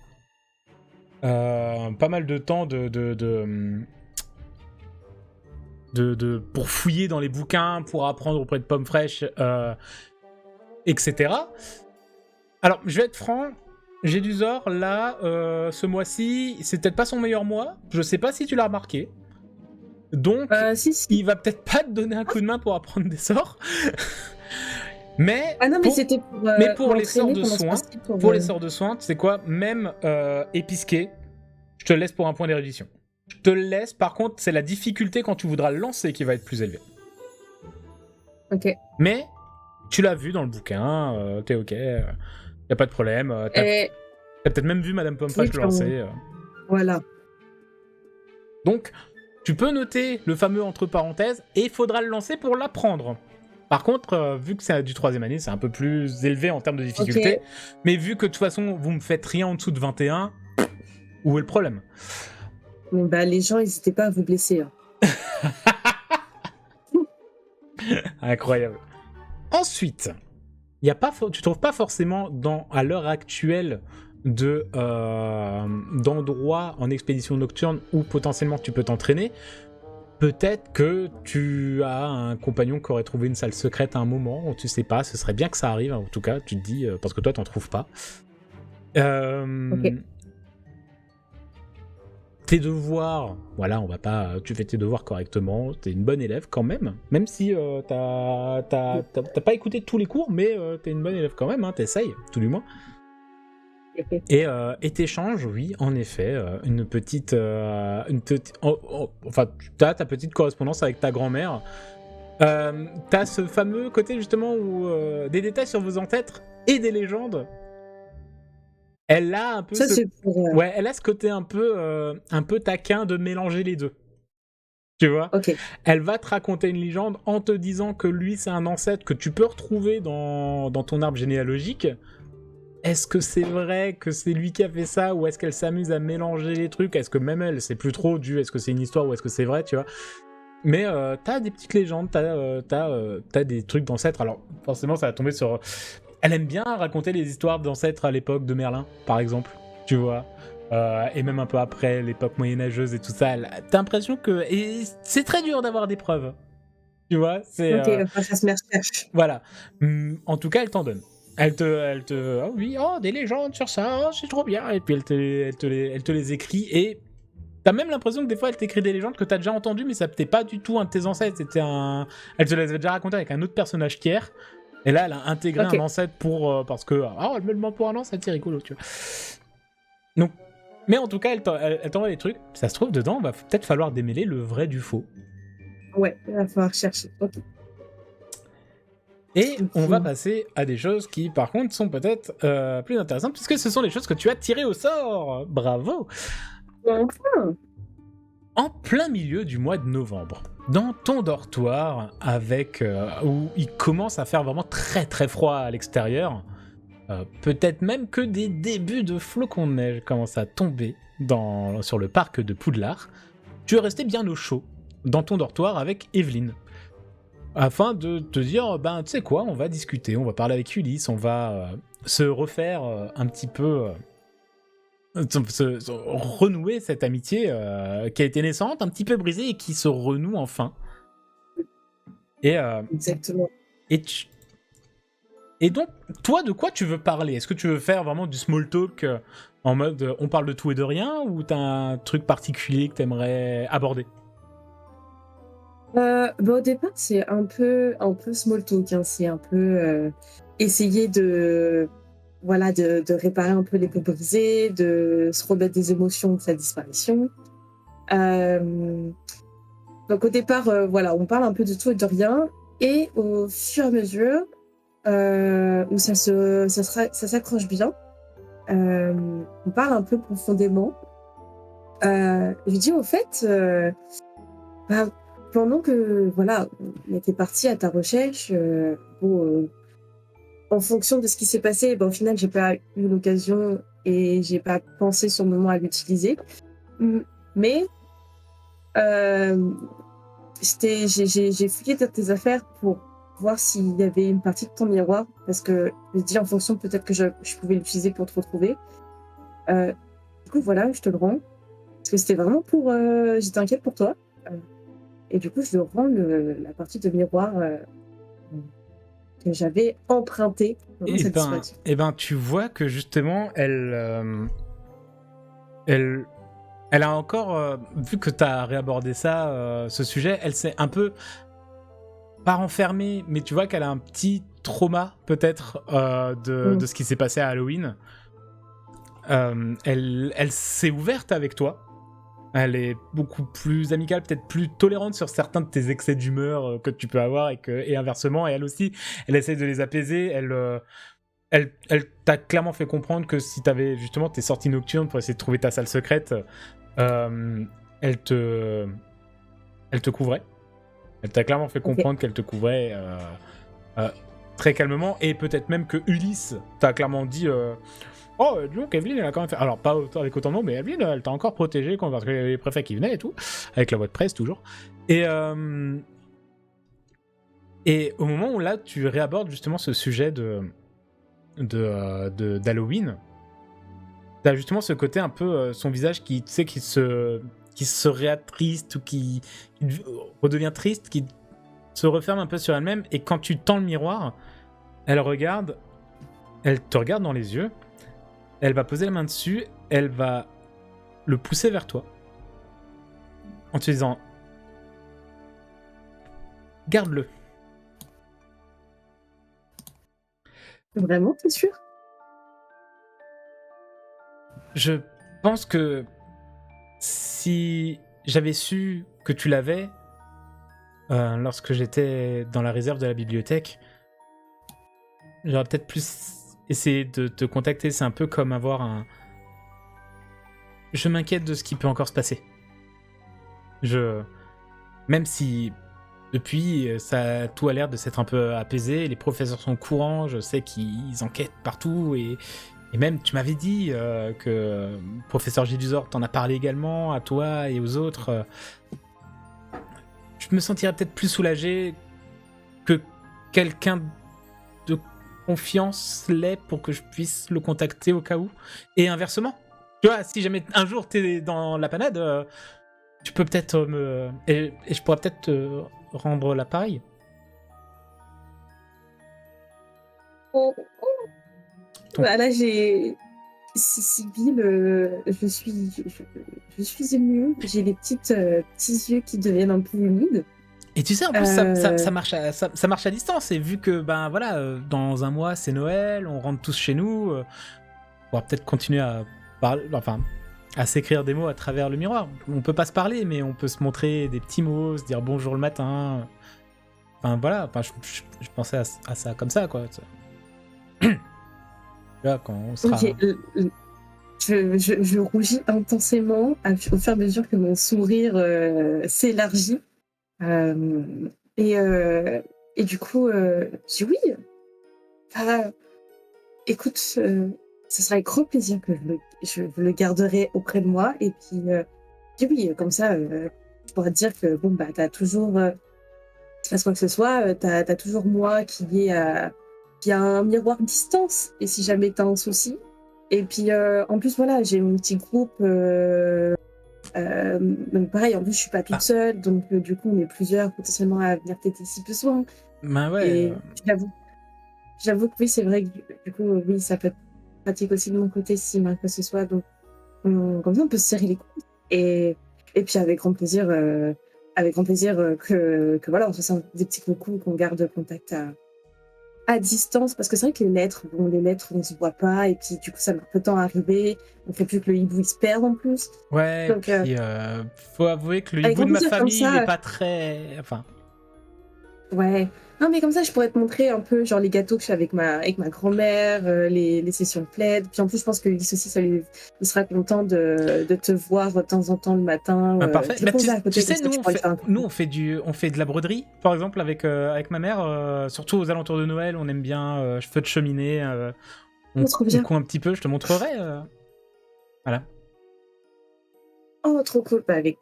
pour fouiller dans les bouquins, pour apprendre auprès de Pomme Fraîche, etc. Alors, je vais être franc, Jedusor, là, ce mois-ci, c'est peut-être pas son meilleur mois. Je sais pas si tu l'as remarqué. Donc, si. Il va peut-être pas te donner un coup de main pour apprendre des sorts. Mais c'était pour les sorts de soins, les sorts de soins, tu sais quoi, même épisqué, je te le laisse pour un point d'érudition. Je te le laisse, par contre, c'est la difficulté quand tu voudras le lancer qui va être plus élevée. Ok. Mais, tu l'as vu dans le bouquin, t'es ok, y a pas de problème. T'as peut-être même vu Madame Pomfresh le lancer. Voilà. Donc, tu peux noter le fameux entre parenthèses, et il faudra le lancer pour l'apprendre. Par contre, vu que c'est du 3e année, c'est un peu plus élevé en termes de difficulté. Okay. Mais vu que de toute façon, vous me faites rien en dessous de 21, où est le problème ? Les gens, n'hésitez pas à vous blesser. Hein. Incroyable. Ensuite, tu trouves pas forcément à l'heure actuelle d'endroits en expédition nocturne où potentiellement tu peux t'entraîner. Peut-être que tu as un compagnon qui aurait trouvé une salle secrète à un moment, tu sais pas, ce serait bien que ça arrive, en tout cas, tu te dis, parce que toi t'en trouves pas. Ok. Tes devoirs, voilà, tu fais tes devoirs correctement, t'es une bonne élève quand même si t'as pas écouté tous les cours, mais t'es une bonne élève quand même, hein, t'essayes, tout du moins. Ok. Et t'échanges, oui, en effet, enfin, t'as ta petite correspondance avec ta grand-mère. T'as ce fameux côté justement où des détails sur vos ancêtres et des légendes. Elle a un peu Ça, c'est pour. ouais, elle a ce côté un peu taquin de mélanger les deux. Tu vois, Ok. elle va te raconter une légende en te disant que lui, c'est un ancêtre que tu peux retrouver dans ton arbre généalogique. Est-ce que c'est vrai que c'est lui qui a fait ça, ou est-ce qu'elle s'amuse à mélanger les trucs? Est-ce que même elle, c'est plus trop est-ce que c'est une histoire ou est-ce que c'est vrai, tu vois? Mais t'as des petites légendes, t'as des trucs d'ancêtres. Alors forcément, ça va tomber sur... Elle aime bien raconter les histoires d'ancêtres à l'époque de Merlin, par exemple, tu vois. Et même un peu après, l'époque moyenâgeuse et tout ça. T'as l'impression que... Et c'est très dur d'avoir des preuves, tu vois. C'est... Ok, enfin, ça se met recherche. Voilà. En tout cas, elle t'en donne. Elle te, oh oui, oh, des légendes sur ça, oh, c'est trop bien. Et puis elle te les écrit et t'as même l'impression que des fois elle t'écrit des légendes que t'as déjà entendues, mais ça n'était pas du tout un de tes ancêtres. Elle te les avait déjà racontées avec un autre personnage tiers. Et là, elle a intégré un ancêtre parce que, elle me le ment pour un ancêtre, c'est rigolo, tu vois. Donc, mais en tout cas, elle t'envoie des trucs. Ça se trouve dedans, va peut-être falloir démêler le vrai du faux. Ouais, il va falloir chercher. Ok. Et on va passer à des choses qui, par contre, sont peut-être plus intéressantes, puisque ce sont les choses que tu as tirées au sort. Bravo. Enfin. En plein milieu du mois de novembre, dans ton dortoir, où il commence à faire vraiment très très froid à l'extérieur, peut-être même que des débuts de flocons de neige commencent à tomber sur le parc de Poudlard, tu es resté bien au chaud dans ton dortoir avec Evelyne. Afin de te dire, tu sais quoi, on va discuter, on va parler avec Ulysse, on va se refaire un petit peu, renouer cette amitié qui a été naissante, un petit peu brisée et qui se renoue enfin. Exactement. Et donc, toi, de quoi tu veux parler? Est-ce que tu veux faire vraiment du small talk en mode on parle de tout et de rien, ou t'as un truc particulier que t'aimerais aborder? Au départ, c'est un peu small talk, hein. C'est un peu essayer de réparer un peu les pots brisés, de se remettre des émotions de sa disparition. Donc au départ, on parle un peu de tout et de rien, et au fur et à mesure où ça s'accroche bien, on parle un peu profondément. Je dis au fait, pendant que on était parti à ta recherche, en fonction de ce qui s'est passé, au final j'ai pas eu l'occasion et j'ai pas pensé sur le moment à l'utiliser. Mais j'ai fouillé dans tes affaires pour voir s'il y avait une partie de ton miroir, parce que je me dis en fonction peut-être que je pouvais l'utiliser pour te retrouver. Du coup je te le rends, parce que c'était vraiment pour j'étais inquiète pour toi. Et du coup, je rends la partie de miroir que j'avais empruntée pendant cette disparition. Tu vois que justement, elle a encore, vu que tu as réabordé ça, ce sujet, elle s'est un peu, pas renfermée, mais tu vois qu'elle a un petit trauma peut-être de ce qui s'est passé à Halloween. Elle s'est ouverte avec toi. Elle est beaucoup plus amicale, peut-être plus tolérante sur certains de tes excès d'humeur que tu peux avoir, et inversement. Et elle aussi, elle essaie de les apaiser. Elle t'a clairement fait comprendre que si t'avais justement tes sorties nocturnes pour essayer de trouver ta salle secrète, elle te couvrait. Elle t'a clairement fait comprendre qu'elle te couvrait très calmement, et peut-être même que Ulysse t'a clairement dit... Oh, donc Evelyne, elle a quand même fait... Alors, pas avec autant de mots, mais Evelyne, elle t'a encore protégé parce qu'il y avait les préfets qui venaient et tout, avec la voix de presse, toujours. Et Et au moment où là, tu réabordes justement ce sujet d'Halloween, t'as justement ce côté un peu son visage qui, tu sais, qui se réattriste ou qui redevient triste, qui se referme un peu sur elle-même. Et quand tu tends le miroir, elle te regarde dans les yeux, elle va poser la main dessus, elle va le pousser vers toi en te disant « Garde-le ». Vraiment, t'es sûr? Je pense que si j'avais su que tu l'avais lorsque j'étais dans la réserve de la bibliothèque, j'aurais peut-être plus essayé de te contacter. C'est un peu comme avoir un... Je m'inquiète de ce qui peut encore se passer. Même si depuis, tout a l'air de s'être un peu apaisé, les professeurs sont au courant, je sais qu'ils enquêtent partout et même tu m'avais dit que le professeur Gédusor t'en a parlé également à toi et aux autres. Je me sentirais peut-être plus soulagé que quelqu'un de confiance l'est pour que je puisse le contacter au cas où. Et inversement, tu vois, si jamais un jour t'es dans la panade, tu peux peut-être et je pourrais peut-être te rendre l'appareil. Bah là, Sibyl, je suis émue. J'ai les petits yeux qui deviennent un peu humides. Et tu sais, en plus, ça marche à distance. Et vu que, ben voilà, dans un mois, c'est Noël, on rentre tous chez nous, on va peut-être continuer à parler, enfin, à s'écrire des mots à travers le miroir. On peut pas se parler, mais on peut se montrer des petits mots, se dire bonjour le matin. Enfin, voilà, enfin, je pensais à ça comme ça, quoi. Là, quand on sera... Ok, je rougis intensément au fur et à mesure que mon sourire s'élargit. Et du coup, je dis oui. Écoute, ce sera avec grand plaisir que je le garderai auprès de moi. Et puis, je dis oui, comme ça, je pourrais te dire que bon, bah, t'as toujours, tu fasses quoi que ce soit, t'as toujours moi qui a un miroir distance. Et si jamais t'as un souci. Et puis, en plus, voilà, j'ai mon petit groupe. Donc pareil, en plus je suis pas toute seule, donc du coup on est plusieurs potentiellement à venir t'aider si besoin. Ben ouais. Et j'avoue que oui, c'est vrai que du coup oui, ça peut être pratique aussi de mon côté si mal que ce soit. Donc comme ça on peut se serrer les coudes et puis avec grand plaisir que voilà, on se fasse des petits coucous, qu'on garde contact à distance, parce que c'est vrai que les lettres on se voit pas et puis du coup ça met un peu de temps à arriver. On fait plus que le hibou il se perd en plus. Ouais, donc, puis faut avouer que le hibou de ma famille n'est pas très... Enfin... Ouais. Non, mais comme ça, je pourrais te montrer un peu genre les gâteaux que je fais avec ma grand-mère, les sessions de plaid. Puis en plus, je pense que Ulysse aussi, il sera content de te voir de temps en temps le matin. Parfait. Bah, tu sais, nous, on fait de la broderie, par exemple, avec ma mère. Surtout aux alentours de Noël, on aime bien feu de cheminée. On coud un petit peu, je te montrerai. Voilà. Oh, trop cool. Bah, avec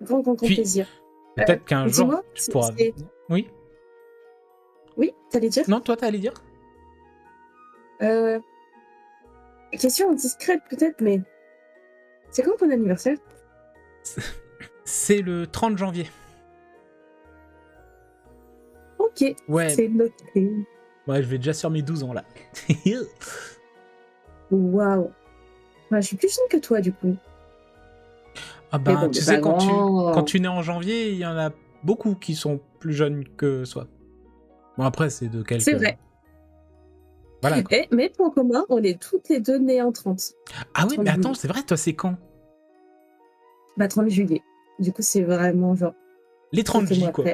grand plaisir. Peut-être qu'un jour, tu pourras... Oui. Oui, t'allais dire? Non, toi, t'allais dire? Question discrète peut-être, mais c'est quand ton anniversaire? C'est le 30 janvier. Ok, ouais. C'est noté. Ouais, je vais déjà sur mes 12 ans, là. Waouh. Je suis plus jeune que toi, du coup. Ah bah, bon, tu sais, quand tu nais en janvier, il y en a beaucoup qui sont plus jeunes que soi. Bon, après, c'est de quelques... C'est vrai. Voilà. Mais pour commun, on est toutes les deux nées en 30. Ah oui, mais attends, c'est vrai, toi, c'est quand? Bah, 30 juillet. Du coup, c'est vraiment genre... Les 30 juillet, quoi.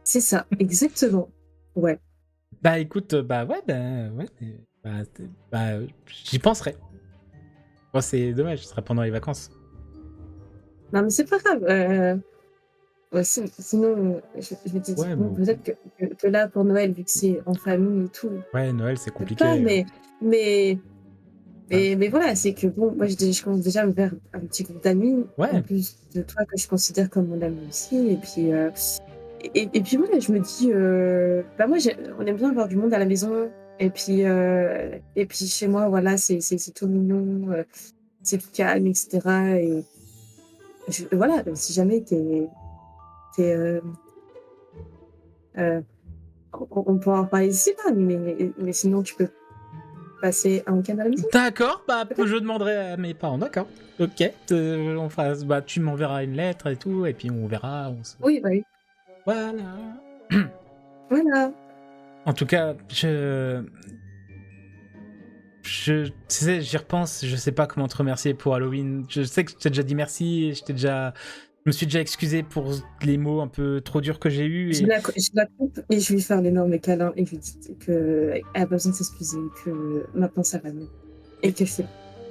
C'est ça, exactement. Ouais. Bah, écoute, j'y penserai. Bon, c'est dommage, ce sera pendant les vacances. Non, mais c'est pas grave. Sinon, je vais te dire, peut-être que là, pour Noël, vu que c'est en famille et tout... Ouais, Noël, c'est compliqué. Pas, mais voilà, c'est que bon, moi, je commence déjà à me faire un petit groupe d'amis, en plus de toi, que je considère comme mon ami aussi. Et puis, et puis voilà, je me dis, bah moi, on aime bien avoir du monde à la maison. Et puis chez moi, voilà, c'est tout mignon, c'est tout calme, etc. Et voilà, si jamais t'es, euh, on peut en parler ici, là, mais sinon, tu peux passer un week-end à la maison. D'accord, bah Peut-être. je demanderai à mes parents, d'accord. Ok, on fera, bah, tu m'enverras une lettre et tout, et puis on verra. Oui, bah oui. Voilà. Voilà. En tout cas, tu sais, j'y repense, je sais pas comment te remercier pour Halloween. Je sais que je t'ai déjà dit merci, je me suis déjà excusé pour les mots un peu trop durs que j'ai eus. Je la coupe et je lui fais un énorme câlin et je lui dis qu'elle a besoin de s'excuser, que maintenant ça va mieux. Et que je sais.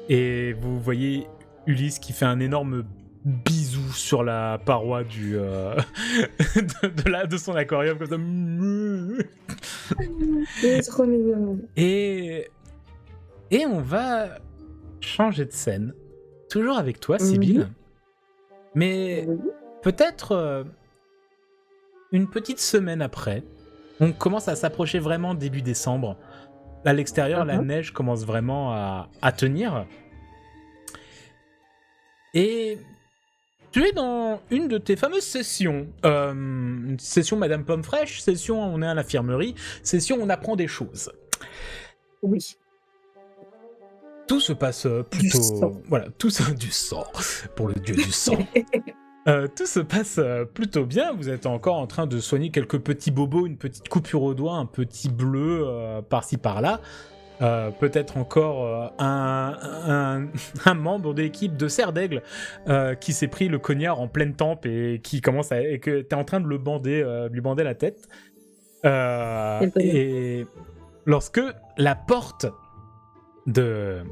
Et vous voyez Ulysse qui fait un énorme bisou sur la paroi de son aquarium comme ça. C'est trop mignon. Et on va changer de scène. Toujours avec toi, Mhm. Sybille. Mais Oui. peut-être une petite semaine après, on commence à s'approcher vraiment début décembre. À l'extérieur, la neige commence vraiment à tenir. Et tu es dans une de tes fameuses sessions. Session Madame Pomme Fraîche, session on est à l'infirmerie, session on apprend des choses. Oui. Tout se passe Du sang. plutôt... Voilà, tout ça du sang, pour le dieu du sang. Tout se passe plutôt bien, vous êtes encore en train de soigner quelques petits bobos, une petite coupure au doigt, un petit bleu par-ci par-là. Peut-être encore un membre de l'équipe de Serre d'Aigle qui s'est pris le cognard en pleine tempe et qui commence et que t'es en train de le bander, lui bander la tête. Et lorsque la porte de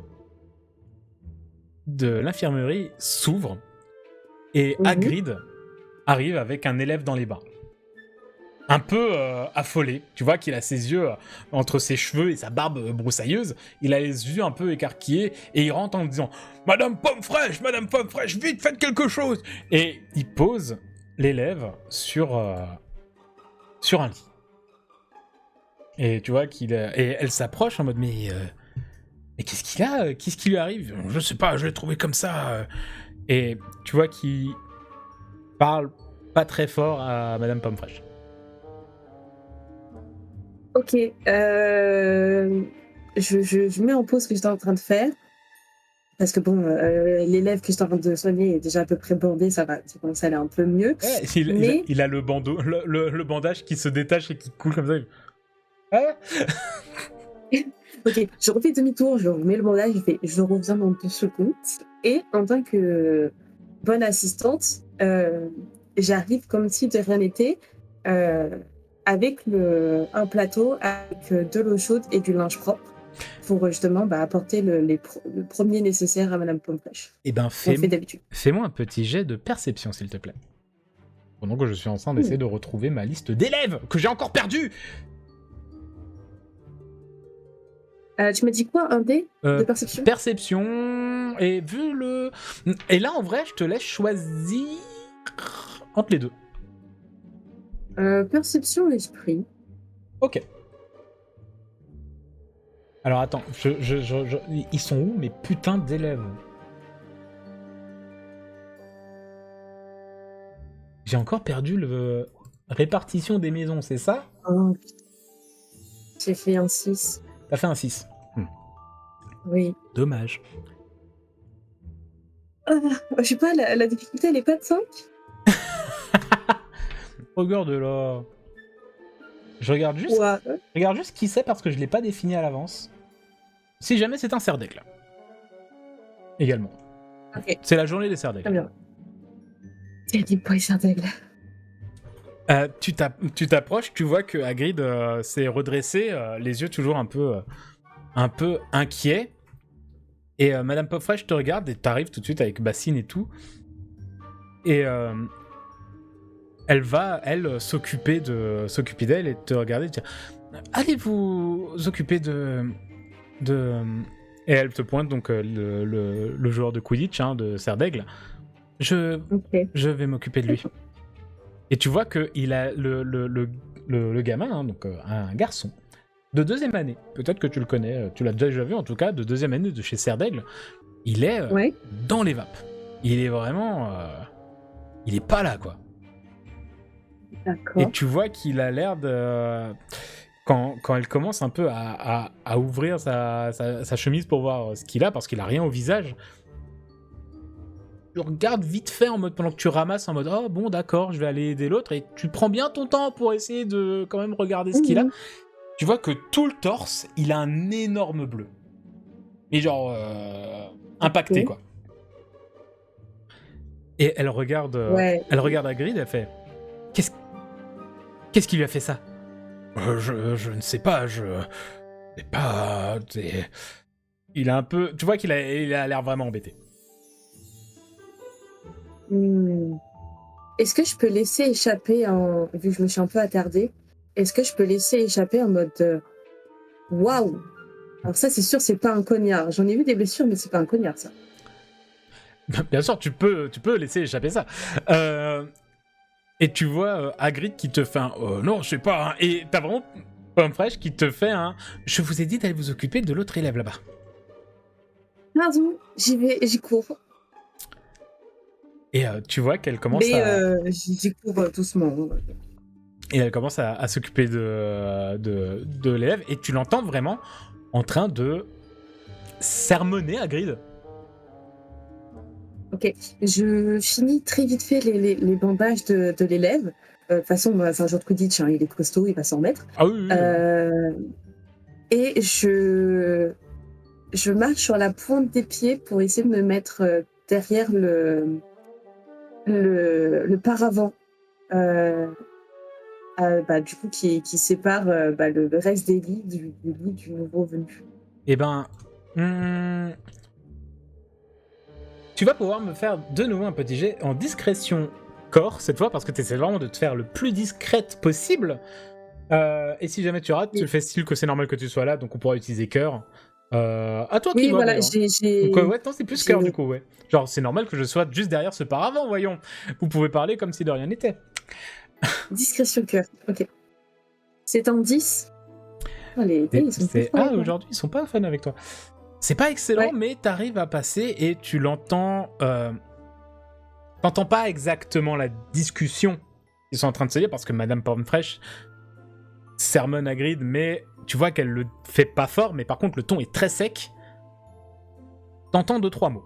l'infirmerie s'ouvre et Hagrid arrive avec un élève dans les bras. Un peu affolé, tu vois qu'il a ses yeux entre ses cheveux et sa barbe broussailleuse, il a les yeux un peu écarquillés et il rentre en disant « Madame Pomme Fraîche, vite, faites quelque chose !» Et il pose l'élève sur un lit. Et tu vois et elle s'approche en mode « Mais qu'est-ce qu'il a ? Qu'est-ce qui lui arrive ? Je sais pas, je l'ai trouvé comme ça. » Et tu vois qu'il parle pas très fort à Madame Pomme Fraîche. Ok, je mets en pause ce que j'étais en train de faire. Parce que bon, l'élève que j'étais en train de soigner est déjà à peu près bordé, ça commence à aller un peu mieux. Ouais, mais... il a le bandeau, le bandage qui se détache et qui coule comme ça. Ah Ok, je refais demi-tour, je remets le bandage, je reviens dans 2 secondes. Et en tant que bonne assistante, j'arrive comme si de rien n'était, avec un plateau avec de l'eau chaude et du linge propre pour justement apporter le premier nécessaire à Madame Pomme Fraîche. Eh ben, fais-moi un petit jet de perception, s'il te plaît. Pendant que je suis en train d'essayer de retrouver ma liste d'élèves que j'ai encore perdue. Tu m'as dit quoi, un dé de perception ? Perception, et vu le... Et là, en vrai, je te laisse choisir entre les deux. Perception, esprit. Ok. Alors attends, ils sont où mes putains d'élèves ? J'ai encore perdu le répartition des maisons, c'est ça ? Oh, j'ai fait un 6. T'as fait un 6. Oui. Dommage. Je sais pas, la difficulté, elle est pas de 5 ? Regarde là. Je regarde juste. Ouais. Regarde juste qui c'est parce que je l'ai pas défini à l'avance. Si jamais c'est un Serre d'Aigle. Également. Ok. C'est la journée des Serre d'Aigle. Très bien. C'est des points Serre d'Aigle. Tu t'approches, tu vois que Hagrid s'est redressé, les yeux toujours un peu inquiets. Et Madame Pomme Fraîche te regarde et t'arrives tout de suite avec bassine et tout. Et elle va, s'occuper d'elle et te regarder et te dire « Allez vous occuper de... » Et elle te pointe donc le joueur de Quidditch, de Serre d'Aigle. Je vais m'occuper de lui. Et tu vois qu'il a le gamin, hein, donc un garçon, de 2e année. Peut-être que tu le connais, tu l'as déjà vu en tout cas, de 2e année de chez Serdaigle. Il est Ouais. dans les vapes. Il est vraiment... il est pas là, quoi. Et D'accord. tu vois qu'il a l'air de... Quand elle commence un peu à ouvrir sa chemise pour voir ce qu'il a, parce qu'il a rien au visage, tu regardes vite fait en mode, pendant que tu ramasses, en mode « Oh bon, d'accord, je vais aller aider l'autre », et tu prends bien ton temps pour essayer de quand même regarder ce qu'il a. Mhm. Tu vois que tout le torse, il a un énorme bleu. Et genre... impacté, Ok. quoi. Et elle regarde Ouais. Hagrid, elle fait « Qu'est-ce qui lui a fait ça ?» Je ne sais pas, c'est pas... Il a un peu... Tu vois qu'il a l'air vraiment embêté. Hmm. Est-ce que je peux laisser échapper vu que je me suis un peu attardée, est-ce que je peux laisser échapper en mode waouh? Alors ça, c'est sûr, c'est pas un cognard. J'en ai vu des blessures, mais c'est pas un cognard, ça. Bien sûr, tu peux laisser échapper ça. Et tu vois Hagrid qui te fait un non, je sais pas. Hein. Et t'as vraiment Pomme Fraîche qui te fait un je vous ai dit d'aller vous occuper de l'autre élève là-bas. Pardon, j'y cours. Et tu vois qu'elle commence Mais j'y cours doucement. Et elle commence à s'occuper de l'élève. Et tu l'entends vraiment en train de sermonner Hagrid. Ok, je finis très vite fait les bandages de l'élève. De toute façon, c'est un joueur de Quidditch, hein, il est costaud, il va s'en mettre. Ah oui. Et je marche sur la pointe des pieds pour essayer de me mettre derrière le paravent. Du coup, qui sépare le reste des lits du lit du nouveau venu. Eh ben... tu vas pouvoir me faire de nouveau un petit jet en discrétion corps, cette fois, parce que tu essaies vraiment de te faire le plus discrète possible. Et si jamais tu rates, tu le fais style que c'est normal que tu sois là, donc on pourra utiliser cœur. À toi qui Oui, vois, voilà, d'ailleurs. j'ai... Donc ouais, non, c'est plus cœur du coup, ouais. Genre, c'est normal que je sois juste derrière ce paravent, voyons. Vous pouvez parler comme si de rien n'était. Discrétion cœur, ok. C'est en 10. Oh, les dés, ils sont plus forts, hein. Aujourd'hui, ils sont pas fun avec toi. C'est pas excellent, Ouais. mais t'arrives à passer et tu l'entends... T'entends pas exactement la discussion qu'ils sont en train de se dire, parce que Madame Pornfresh sermonne Hagrid, mais tu vois qu'elle le fait pas fort, mais par contre le ton est très sec. T'entends 2-3 mots.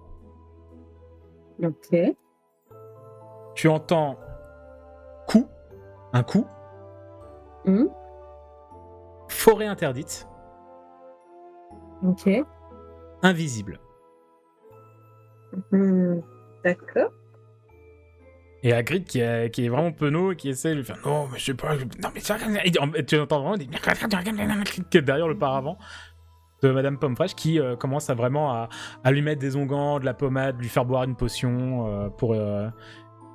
Ok. Tu entends coup, un coup, forêt interdite, Ok. invisible. D'accord. Et Hagrid qui est vraiment penaud et qui essaie de lui faire non mais je sais pas, non mais ça... Et tu entends vraiment des derrière le paravent de Madame Pomme-Fraîche qui commence à vraiment à lui mettre des onguents, de la pommade, lui faire boire une potion pour...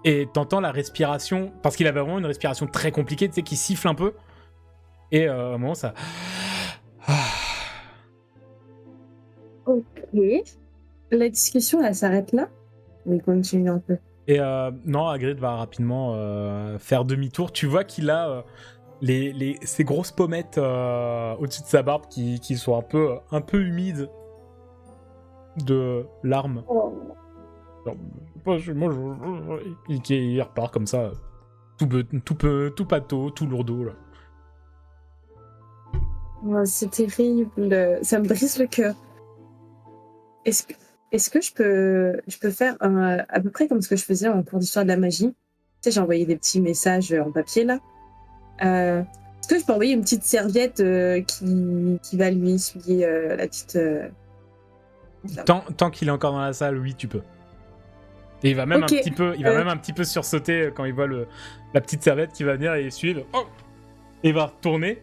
Et t'entends la respiration, parce qu'il avait vraiment une respiration très compliquée, tu sais, qui siffle un peu. Et à un moment, ça... Ok. La discussion, elle s'arrête là? Oui, continue un peu. Et non, Hagrid va rapidement faire demi-tour. Tu vois qu'il a ces grosses pommettes au-dessus de sa barbe qui sont un peu humides de larmes. Il repart comme ça, tout pâteau, tout lourdeau. Là. Oh, c'est terrible. Ça me brise le cœur. Est-ce que je peux faire à peu près comme ce que je faisais en cours d'histoire de la magie? Tu sais, j'ai envoyé des petits messages en papier là. Est-ce que je peux envoyer une petite serviette qui va lui essuyer la petite... Tant qu'il est encore dans la salle, oui, tu peux. Et il va même un petit peu sursauter quand il voit la petite serviette qui va venir et suivre. Oh, et il va retourner.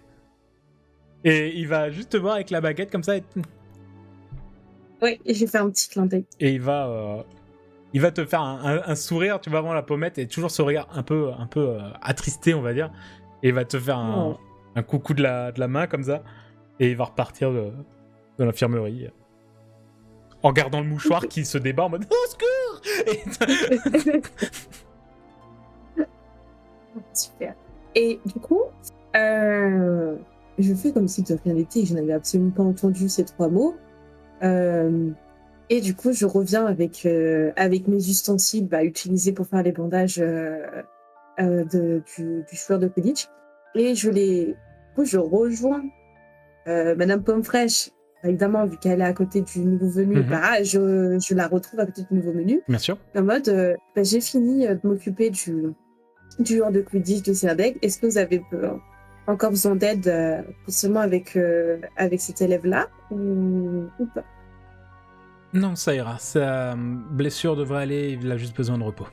Et il va juste te voir avec la baguette comme ça. Oui, et j'ai fait un petit clin d'œil. Et il va te faire un sourire, tu vas avant la pommette, et toujours ce regard un peu attristé, on va dire. Et il va te faire un coucou de la main comme ça. Et il va repartir de l'infirmerie. En gardant le mouchoir qui se débat en mode « Au secours !» Super. Et du coup, je fais comme si de rien n'était, je n'avais absolument pas entendu ces 3 mots. Et du coup, je reviens avec mes ustensiles utilisés pour faire les bandages du joueur de Quidditch. Et du coup, je rejoins Madame Pomme Fraîche. Évidemment, vu qu'elle est à côté du nouveau venu, je la retrouve à côté du nouveau venu. Bien sûr. En mode, j'ai fini de m'occuper du joueur de Quidditch de Serdaigle. Est-ce que vous avez encore besoin d'aide seulement avec cet élève-là ou pas? Non, ça ira. Sa blessure devrait aller, il a juste besoin de repos.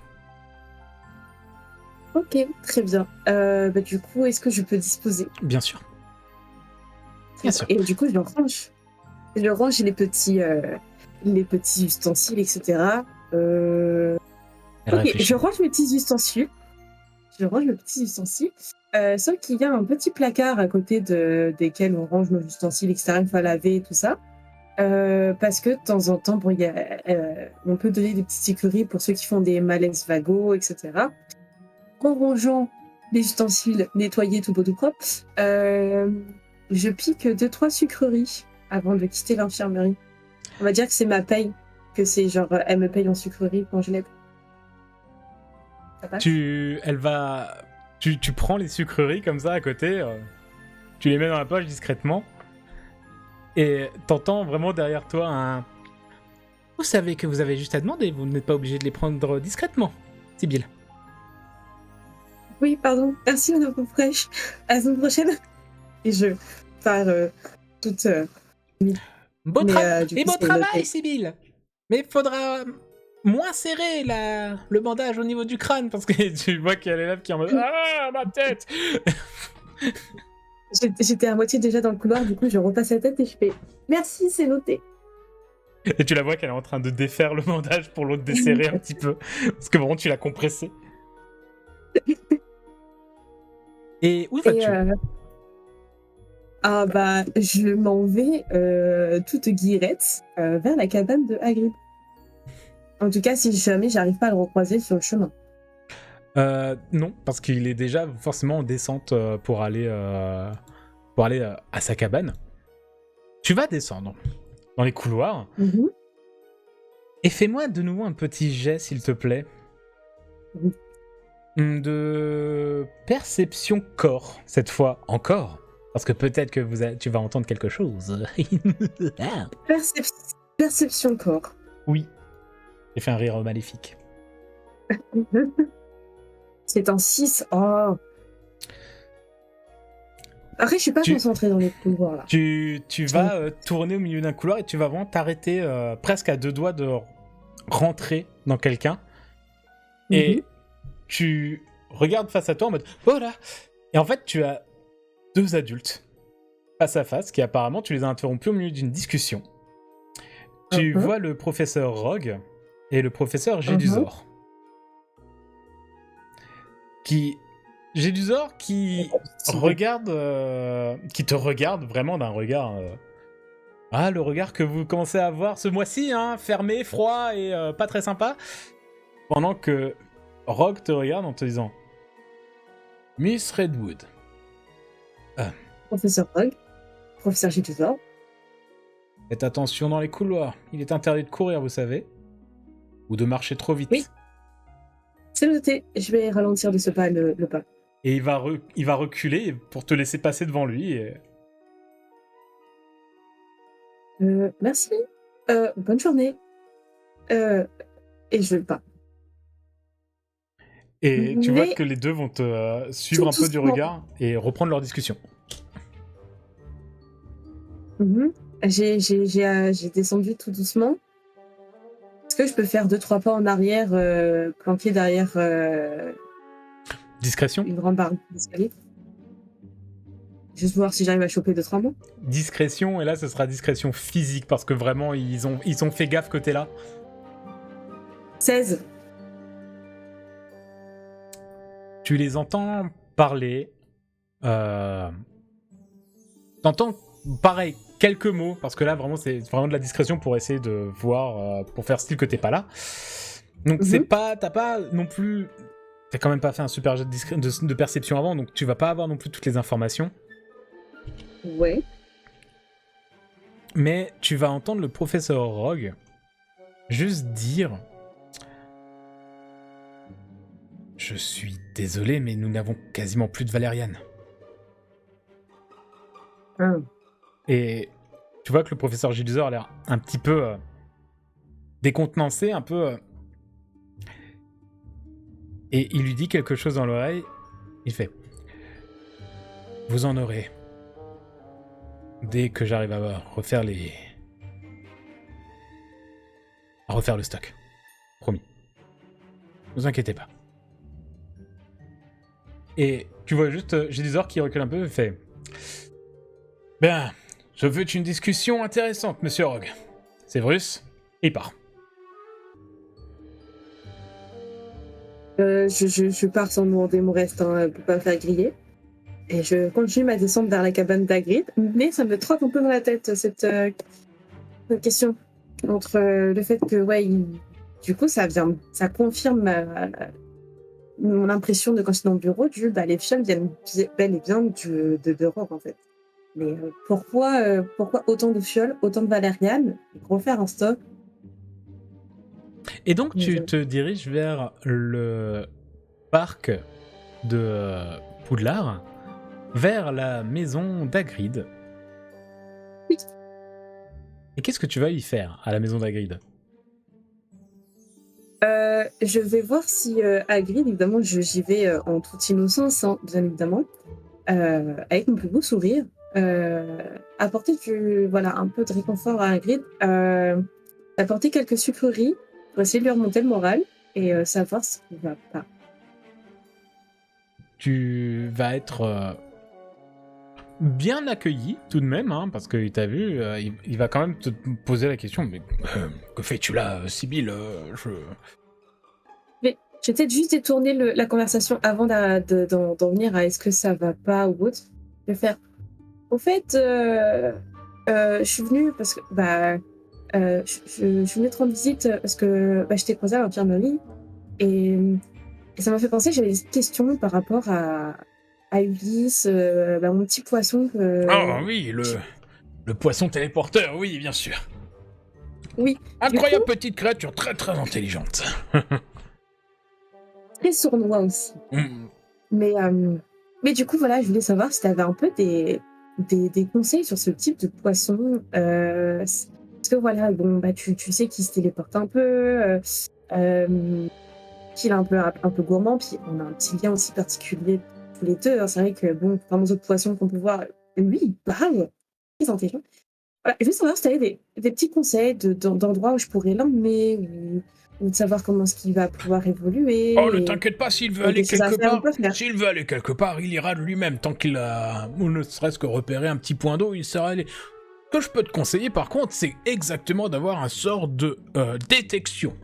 Ok, très bien. Du coup, est-ce que je peux disposer? Bien sûr. Bien sûr. Et du coup, je range. Je range les petits ustensiles, etc. Elle Ok, réfléchit. je range mes petits ustensiles. Sauf qu'il y a un petit placard à côté desquels on range nos ustensiles, etc. Une fois lavés et tout ça. Parce que de temps en temps, on peut donner des petites sucreries pour ceux qui font des malaises vagos, etc. En rangeant les ustensiles nettoyés tout beau tout propre, je pique 2-3 sucreries avant de quitter l'infirmerie. On va dire que c'est ma paye, que c'est genre elle me paye en sucreries quand je l'aide. Ça passe? Tu prends les sucreries comme ça à côté, tu les mets dans la poche discrètement, et t'entends vraiment derrière toi un... Vous savez que vous avez juste à demander, vous n'êtes pas obligé de les prendre discrètement, Sibylle. Oui, pardon. Merci, Madame Pomme Fraîche. À la semaine prochaine. Et je pars toute... Beau Mais, travail, noté. Sibylle. Mais faudra moins serrer le bandage au niveau du crâne, parce que tu vois qu'il y a l'élève qui est en mode « Ah, ma tête !» J'étais à moitié déjà dans le couloir, du coup je repasse la tête et je fais « Merci, c'est noté !» Et tu la vois qu'elle est en train de défaire le bandage pour l'autre desserrer un petit peu, parce que vraiment tu l'as compressé. Et où vas-tu? Je m'en vais toute guillerette vers la cabane de Hagrid. En tout cas, si jamais j'arrive pas à le recroiser sur le chemin. Non, parce qu'il est déjà forcément en descente pour aller à sa cabane. Tu vas descendre dans les couloirs et fais-moi de nouveau un petit jet, s'il te plaît, de perception corps, cette fois encore, parce que peut-être que tu vas entendre quelque chose. Perception corps. Oui, j'ai fait un rire maléfique. C'est un 6. Oh. Après, je suis pas concentrée dans les couloirs là. Tu vas tourner au milieu d'un couloir et tu vas vraiment t'arrêter presque à 2 doigts de rentrer dans quelqu'un. Et tu regardes face à toi en mode « Voilà !» Et en fait, tu as 2 adultes face à face qui apparemment, tu les as interrompus au milieu d'une discussion. Tu vois le professeur Rogue et le professeur Gédusor. Gédusor qui te regarde vraiment d'un regard... le regard que vous commencez à avoir ce mois-ci, hein, fermé, froid et pas très sympa. Pendant que Rogue te regarde en te disant « Miss Redwood. » Professeur Rogue, professeur Gédusor. Faites attention dans les couloirs. Il est interdit de courir, vous savez. Ou de marcher trop vite. Oui. C'est noté. Je vais ralentir de ce pas le pas. Et il va reculer pour te laisser passer devant lui. Et... Merci. Bonne journée. Et je pars. Et tu vois que les deux vont te suivre un peu du regard et reprendre leur discussion. J'ai descendu tout doucement. Est-ce que je peux faire 2-3 pas en arrière, planqué derrière Discrétion. Une grande barre d'escalier. Juste voir si j'arrive à choper 2-3 mots. Discrétion, et là ce sera discrétion physique parce que vraiment ils ont fait gaffe côté là. 16. Tu les entends parler. T'entends pareil quelques mots parce que là vraiment c'est vraiment de la discrétion pour essayer de voir pour faire style que t'es pas là. Donc t'as pas non plus t'as quand même pas fait un super jet de perception avant, donc tu vas pas avoir non plus toutes les informations. Ouais. Mais tu vas entendre le professeur Rogue juste dire... Je suis désolé, mais nous n'avons quasiment plus de Valériane. Et tu vois que le professeur Gilduzor a l'air un petit peu décontenancé, un peu... Et il lui dit quelque chose dans l'oreille. Il fait... Vous en aurez. Dès que j'arrive à refaire à refaire le stock. Promis. Ne vous inquiétez pas. Et tu vois juste Gilduzor qui recule un peu et fait... Bien, je veux une discussion intéressante, monsieur Rogue. Séverus, il part. Je pars sans demander mon reste pour pas me faire griller. Et je continue ma descente vers la cabane d'Hagrid. Mais ça me trotte un peu dans la tête, cette question. Entre le fait que, ouais, du coup, ça confirme mon impression de quand j'étais dans le bureau les fioles viennent bel et bien de Rogue, en fait. Mais pourquoi autant de fioles, autant de valériane, refaire un stock? Et donc tu te diriges vers le parc de Poudlard, vers la maison d'Hagrid. Oui. Et qu'est-ce que tu vas y faire à la maison d'Hagrid? Je vais voir si Hagrid, évidemment, j'y vais en toute innocence, hein, bien évidemment, avec mon plus beau sourire. Apporter un peu de réconfort à Hagrid, apporter quelques sucreries pour essayer de lui remonter le moral et savoir ce qui va pas. Tu vas être bien accueilli tout de même, hein, parce qu'il t'a vu, il va quand même te poser la question, mais que fais-tu là, Sibylle Mais je vais peut-être juste détourner la conversation avant d'en venir à est-ce que ça va pas ou autre. Je vais faire... Au fait, je suis venue parce que je suis venue te rendre visite parce que je t'ai croisé à l'infirmerie et ça m'a fait penser que j'avais des questions par rapport à Ulysse, mon petit poisson. Ah oui, le poisson téléporteur, oui, bien sûr. Oui. Incroyable petite créature, très très intelligente. Très sournois aussi. Mais du coup, voilà, je voulais savoir si tu avais un peu des conseils sur ce type de poisson. Parce que voilà, tu sais qu'il se téléporte un peu, qu'il est un peu gourmand, puis on a un petit lien aussi particulier tous les deux. Hein. C'est vrai que, comme aux autres poissons qu'on peut voir, lui, il parle, très intelligent. Voilà, je veux savoir si tu avais des petits conseils d'endroits où je pourrais l'emmener, ou de savoir comment est-ce qu'il va pouvoir évoluer. Oh, ne t'inquiète pas, s'il veut aller quelque part, il ira de lui-même. Tant qu'il a, ou ne serait-ce que repéré un petit point d'eau, il sera allé. Ce que je peux te conseiller, par contre, c'est exactement d'avoir un sort de détection.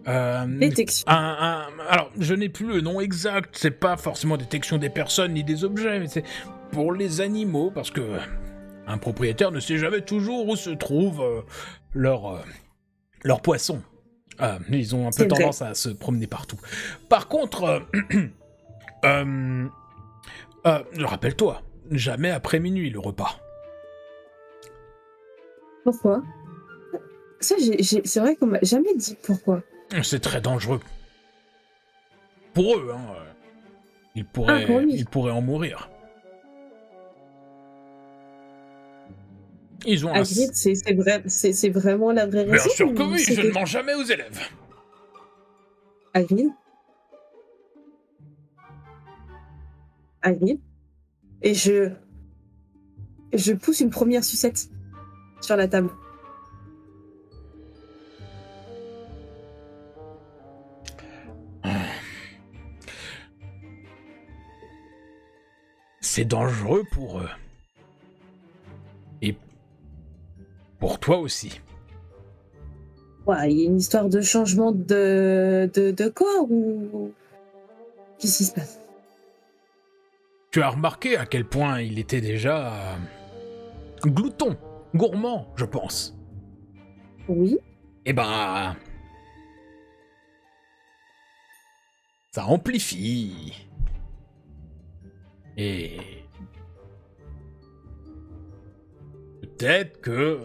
Détection. Alors, je n'ai plus le nom exact, c'est pas forcément détection des personnes ni des objets, mais c'est pour les animaux, parce que un propriétaire ne sait jamais toujours où se trouve leur poisson. Ils ont un peu tendance à se promener partout. Par contre, rappelle-toi, jamais après minuit le repas. Pourquoi? Ça, c'est vrai qu'on m'a jamais dit pourquoi. C'est très dangereux. Pour eux, hein. Ils pourraient en mourir. Ils ont Hagrid, c'est vraiment la vraie raison? Bien sûr que oui, je ne mens jamais aux élèves. Hagrid? Et je pousse une première sucette sur la table. C'est dangereux pour eux. Et pour toi aussi. Ouais, il y a une histoire de changement de corps ou... Qu'est-ce qui se passe? Tu as remarqué à quel point il était déjà... glouton, gourmand, je pense. Oui. Eh ben... ça amplifie. Et peut-être que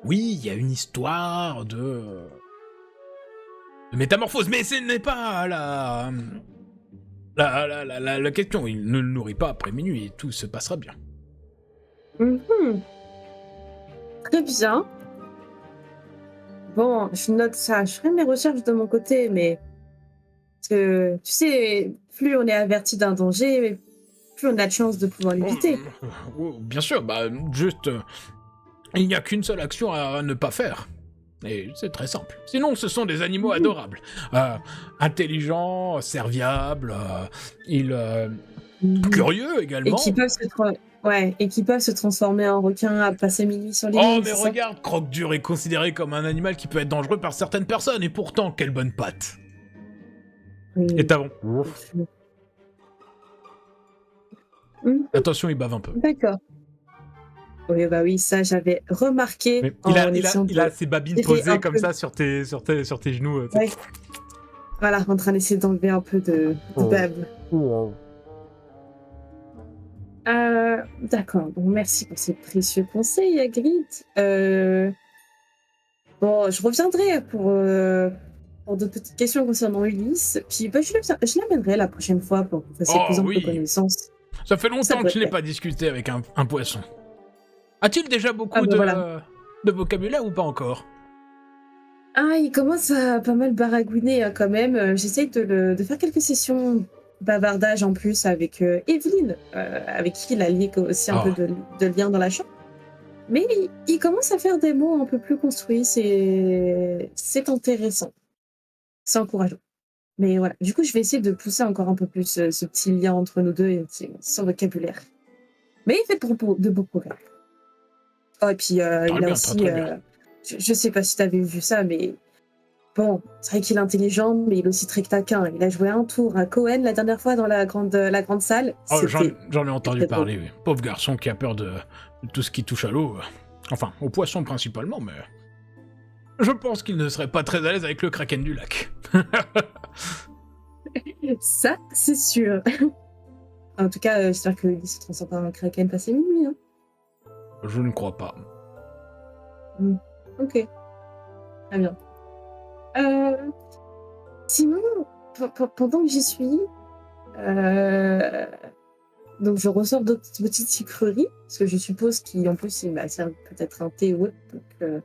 oui, il y a une histoire de métamorphose, mais ce n'est pas la question. Il ne le nourrit pas après minuit et tout se passera bien. Mhm. Très bien. Bon, je note ça. Je ferai mes recherches de mon côté, mais parce que tu sais, plus on est averti d'un danger, plus on a de chances de pouvoir l'éviter. Bien sûr, juste, il n'y a qu'une seule action à ne pas faire. Et c'est très simple. Sinon, ce sont des animaux adorables. Intelligents, serviables, curieux Et également. qui peuvent se transformer en requin à passer minuit sur les Oh, lignes, mais c'est ça? regarde, Croque-Dur est considéré comme un animal qui peut être dangereux par certaines personnes, et pourtant, quelle bonne patte. Oui. Et t'as bon. Mhm. Attention, il bave un peu. D'accord. Oui, bah oui, ça j'avais remarqué Mais en essayant il a de ses babines tirer posées un comme peu. ça sur tes genoux. Ouais. Voilà, en train d'essayer d'enlever un peu de bave. D'accord, bon, merci pour ces précieux conseils, Hagrid. Bon, je reviendrai pour d'autres petites questions concernant Ulysse. Puis bah, je l'amènerai la prochaine fois pour que vous fassiez plus Oh ample oui, connaissance. ça fait Ça longtemps que pourrait je n'ai être. pas discuté avec un poisson. A-t-il déjà Ah beaucoup bah voilà. de vocabulaire ou pas encore? Ah, il commence à pas mal baragouiner hein, quand même. J'essaye de faire quelques sessions bavardage en plus avec Evelyne, avec qui il a lié aussi un peu Oh, de lien dans la chambre. Mais il commence à faire des mots un peu plus construits. C'est intéressant. C'est encourageant. Mais voilà. Du coup, je vais essayer de pousser encore un peu plus ce petit lien entre nous deux et son vocabulaire. Mais il fait de beaux progrès. Oh, et puis très il a bien, très aussi. très bien. Je sais pas si tu avais vu ça, mais bon, c'est vrai qu'il est intelligent, mais il est aussi très taquin. Il a joué un tour à Cohen la dernière fois dans la grande salle. Oh, C'était j'en ai entendu très drôle. parler, oui. Pauvre garçon qui a peur de tout ce qui touche à l'eau. Enfin, aux poissons principalement, mais je pense qu'il ne serait pas très à l'aise avec le kraken du lac. Ça, c'est sûr. En tout cas, j'espère qu'il se transforme pas en kraken passé minuit. Hein. Je ne crois pas. Ok, très bien. Euh, Sinon, pendant que j'y suis, euh, donc je ressors d'autres petites sucreries, parce que je suppose qu'en plus il m'a servi peut-être un thé ou autre. Donc,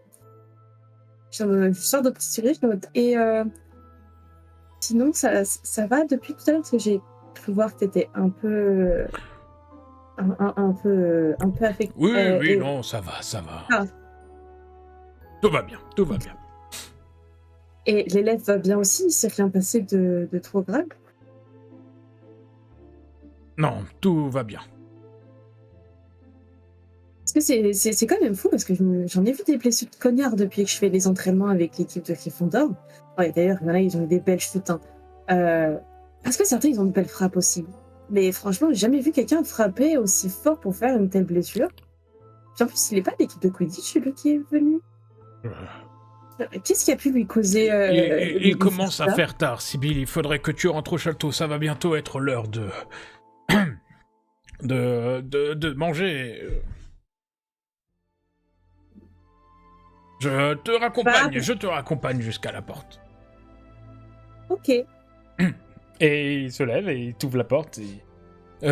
je sors d'autres petites sucreries, je note. Et sinon, ça va depuis tout à l'heure, parce que j'ai cru voir que tu étais un peu, un peu affecté. Oui, non, ça va. Ah. Tout va bien, tout va bien. Et l'élève va bien aussi, il s'est rien passé de trop grave. Non, tout va bien. Parce que c'est quand même fou, parce que j'en ai vu des blessures de cognard depuis que je fais les entraînements avec l'équipe de Gryffondor. Ouais, d'ailleurs, il y en a, ils ont eu des belles chutes. Hein. Parce que certains, ils ont une belle frappe aussi. Mais franchement, j'ai jamais vu quelqu'un frapper aussi fort pour faire une telle blessure. Puis en plus, il n'est pas de l'équipe de Quidditch, lui qui est venu. Qu'est-ce qui a pu lui causer Il commence à faire tard, Sibyl. Il faudrait que tu rentres au château. Ça va bientôt être l'heure de manger. Je te raccompagne jusqu'à la porte. Ok. Et il se lève et il t'ouvre la porte.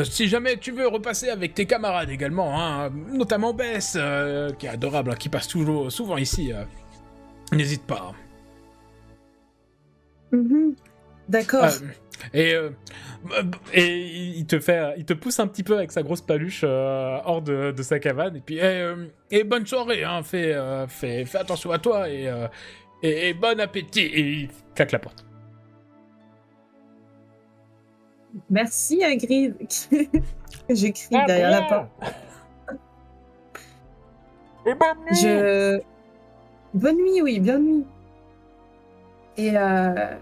Si jamais tu veux repasser avec tes camarades également, hein, notamment Bess, qui est adorable, hein, qui passe souvent ici, n'hésite pas. D'accord. Et il te pousse un petit peu avec sa grosse paluche hors de sa cabane. Et puis, bonne soirée, hein, fais attention à toi et bon appétit. Et il claque la porte. Merci, Hagrid. Je crie derrière la porte. Et bonne nuit. Bonne nuit, oui, bonne nuit. Et je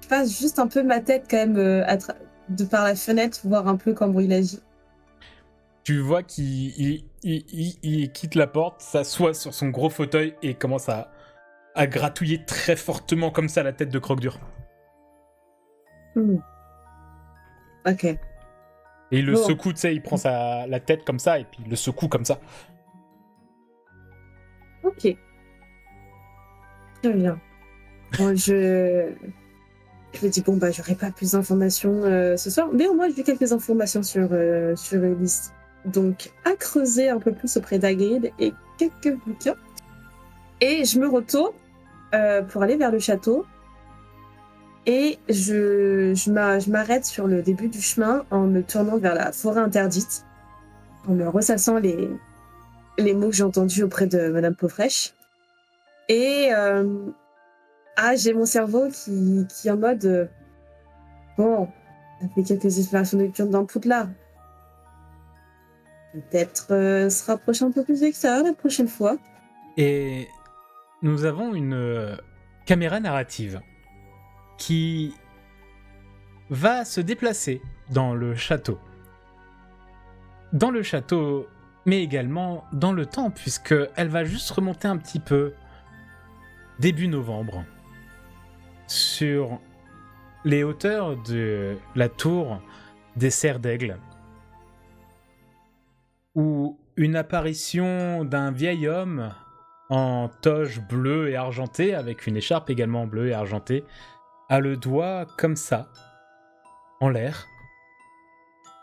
passe juste un peu ma tête quand même de par la fenêtre, voir un peu comment il agit. Tu vois qu'il quitte la porte, s'assoit sur son gros fauteuil et commence à à gratouiller très fortement comme ça la tête de Croque-Dur. Ok. Et il le Bon. secoue, tu sais, il prend la tête comme ça et puis il le secoue comme ça. Ok. Très bien. Bon, je me dis, bon, bah, j'aurai pas plus d'informations ce soir, mais au moins, j'ai quelques informations sur Ulysse. Donc, à creuser un peu plus auprès d'Hagrid et quelques bouquins. Et je me retourne pour aller vers le château. Et je m'arrête sur le début du chemin en me tournant vers la forêt interdite, en me ressassant les mots que j'ai entendus auprès de Madame Peaufraîche. Et j'ai mon cerveau qui est en mode bon, ça fait quelques explorations nocturnes dans Poudlard. Peut-être se rapprocher un peu plus de l'extérieur la prochaine fois. Et nous avons une caméra narrative qui va se déplacer dans le château. Dans le château, mais également dans le temps, puisqu'elle va juste remonter un petit peu début novembre sur les hauteurs de la tour des Serres d'Aigle, où une apparition d'un vieil homme en toge bleue et argentée, avec une écharpe également bleue et argentée, a le doigt comme ça, en l'air,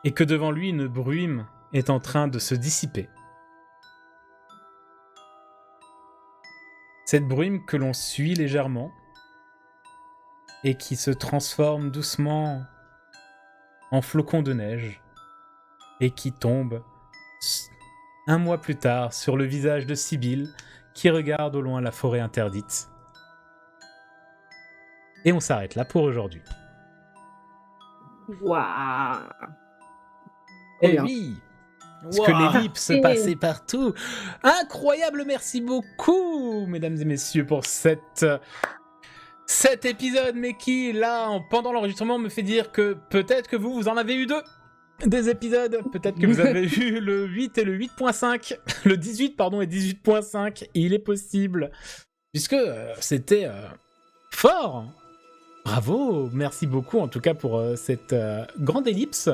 et que devant lui une brume est en train de se dissiper. Cette brume que l'on suit légèrement, et qui se transforme doucement en flocons de neige, et qui tombe un mois plus tard sur le visage de Sibylle, qui regarde au loin la forêt interdite. Et on s'arrête là pour aujourd'hui. Waouh. Eh bien. oui, parce que l'ellipse passait partout. Incroyable, merci beaucoup, mesdames et messieurs, pour cet épisode, mais qui, là, pendant l'enregistrement, me fait dire que peut-être que vous en avez eu deux. Des épisodes, peut-être que vous avez eu le 8 et le 8.5, le 18 pardon et 18.5, il est possible, puisque c'était fort. Bravo, merci beaucoup en tout cas pour cette grande ellipse.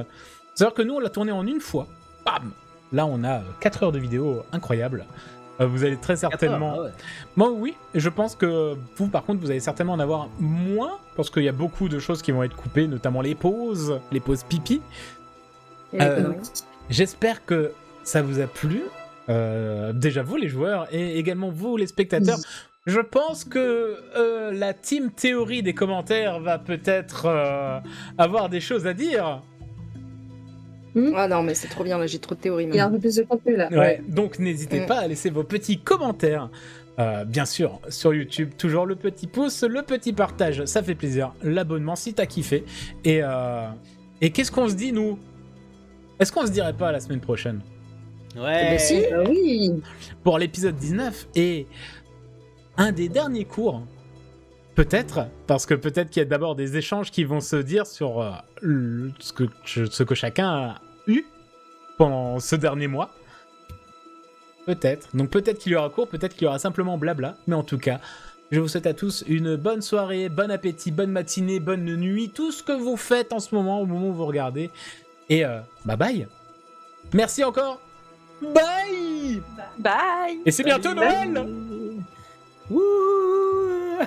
C'est-à-dire que nous on l'a tourné en une fois, bam. Là on a 4 heures de vidéo, incroyable. Vous allez très certainement... Ah ouais. Moi oui, je pense que vous par contre vous allez certainement en avoir moins, parce qu'il y a beaucoup de choses qui vont être coupées, notamment les pauses pipi. J'espère que ça vous a plu, déjà vous les joueurs et également vous les spectateurs. Je pense que la team théorie des commentaires va peut-être avoir des choses à dire. Ah non, mais c'est trop bien, là, j'ai trop de théories. Il y a un peu plus de contenu là. Ouais, donc n'hésitez pas à laisser vos petits commentaires. Bien sûr, sur YouTube, toujours le petit pouce, le petit partage, ça fait plaisir. L'abonnement si t'as kiffé. Et qu'est-ce qu'on se dit, nous ? Est-ce qu'on se dirait pas la semaine prochaine ? Ouais. Si. Oui. Pour l'épisode 19 et un des derniers cours, peut-être, parce que peut-être qu'il y a d'abord des échanges qui vont se dire sur ce que chacun a eu pendant ce dernier mois. Peut-être. Donc peut-être qu'il y aura cours, peut-être qu'il y aura simplement blabla, mais en tout cas, je vous souhaite à tous une bonne soirée, bon appétit, bonne matinée, bonne nuit, tout ce que vous faites en ce moment, au moment où vous regardez. Et bye bye. Merci encore. Bye. Bye. Et c'est bientôt Noël. Wouh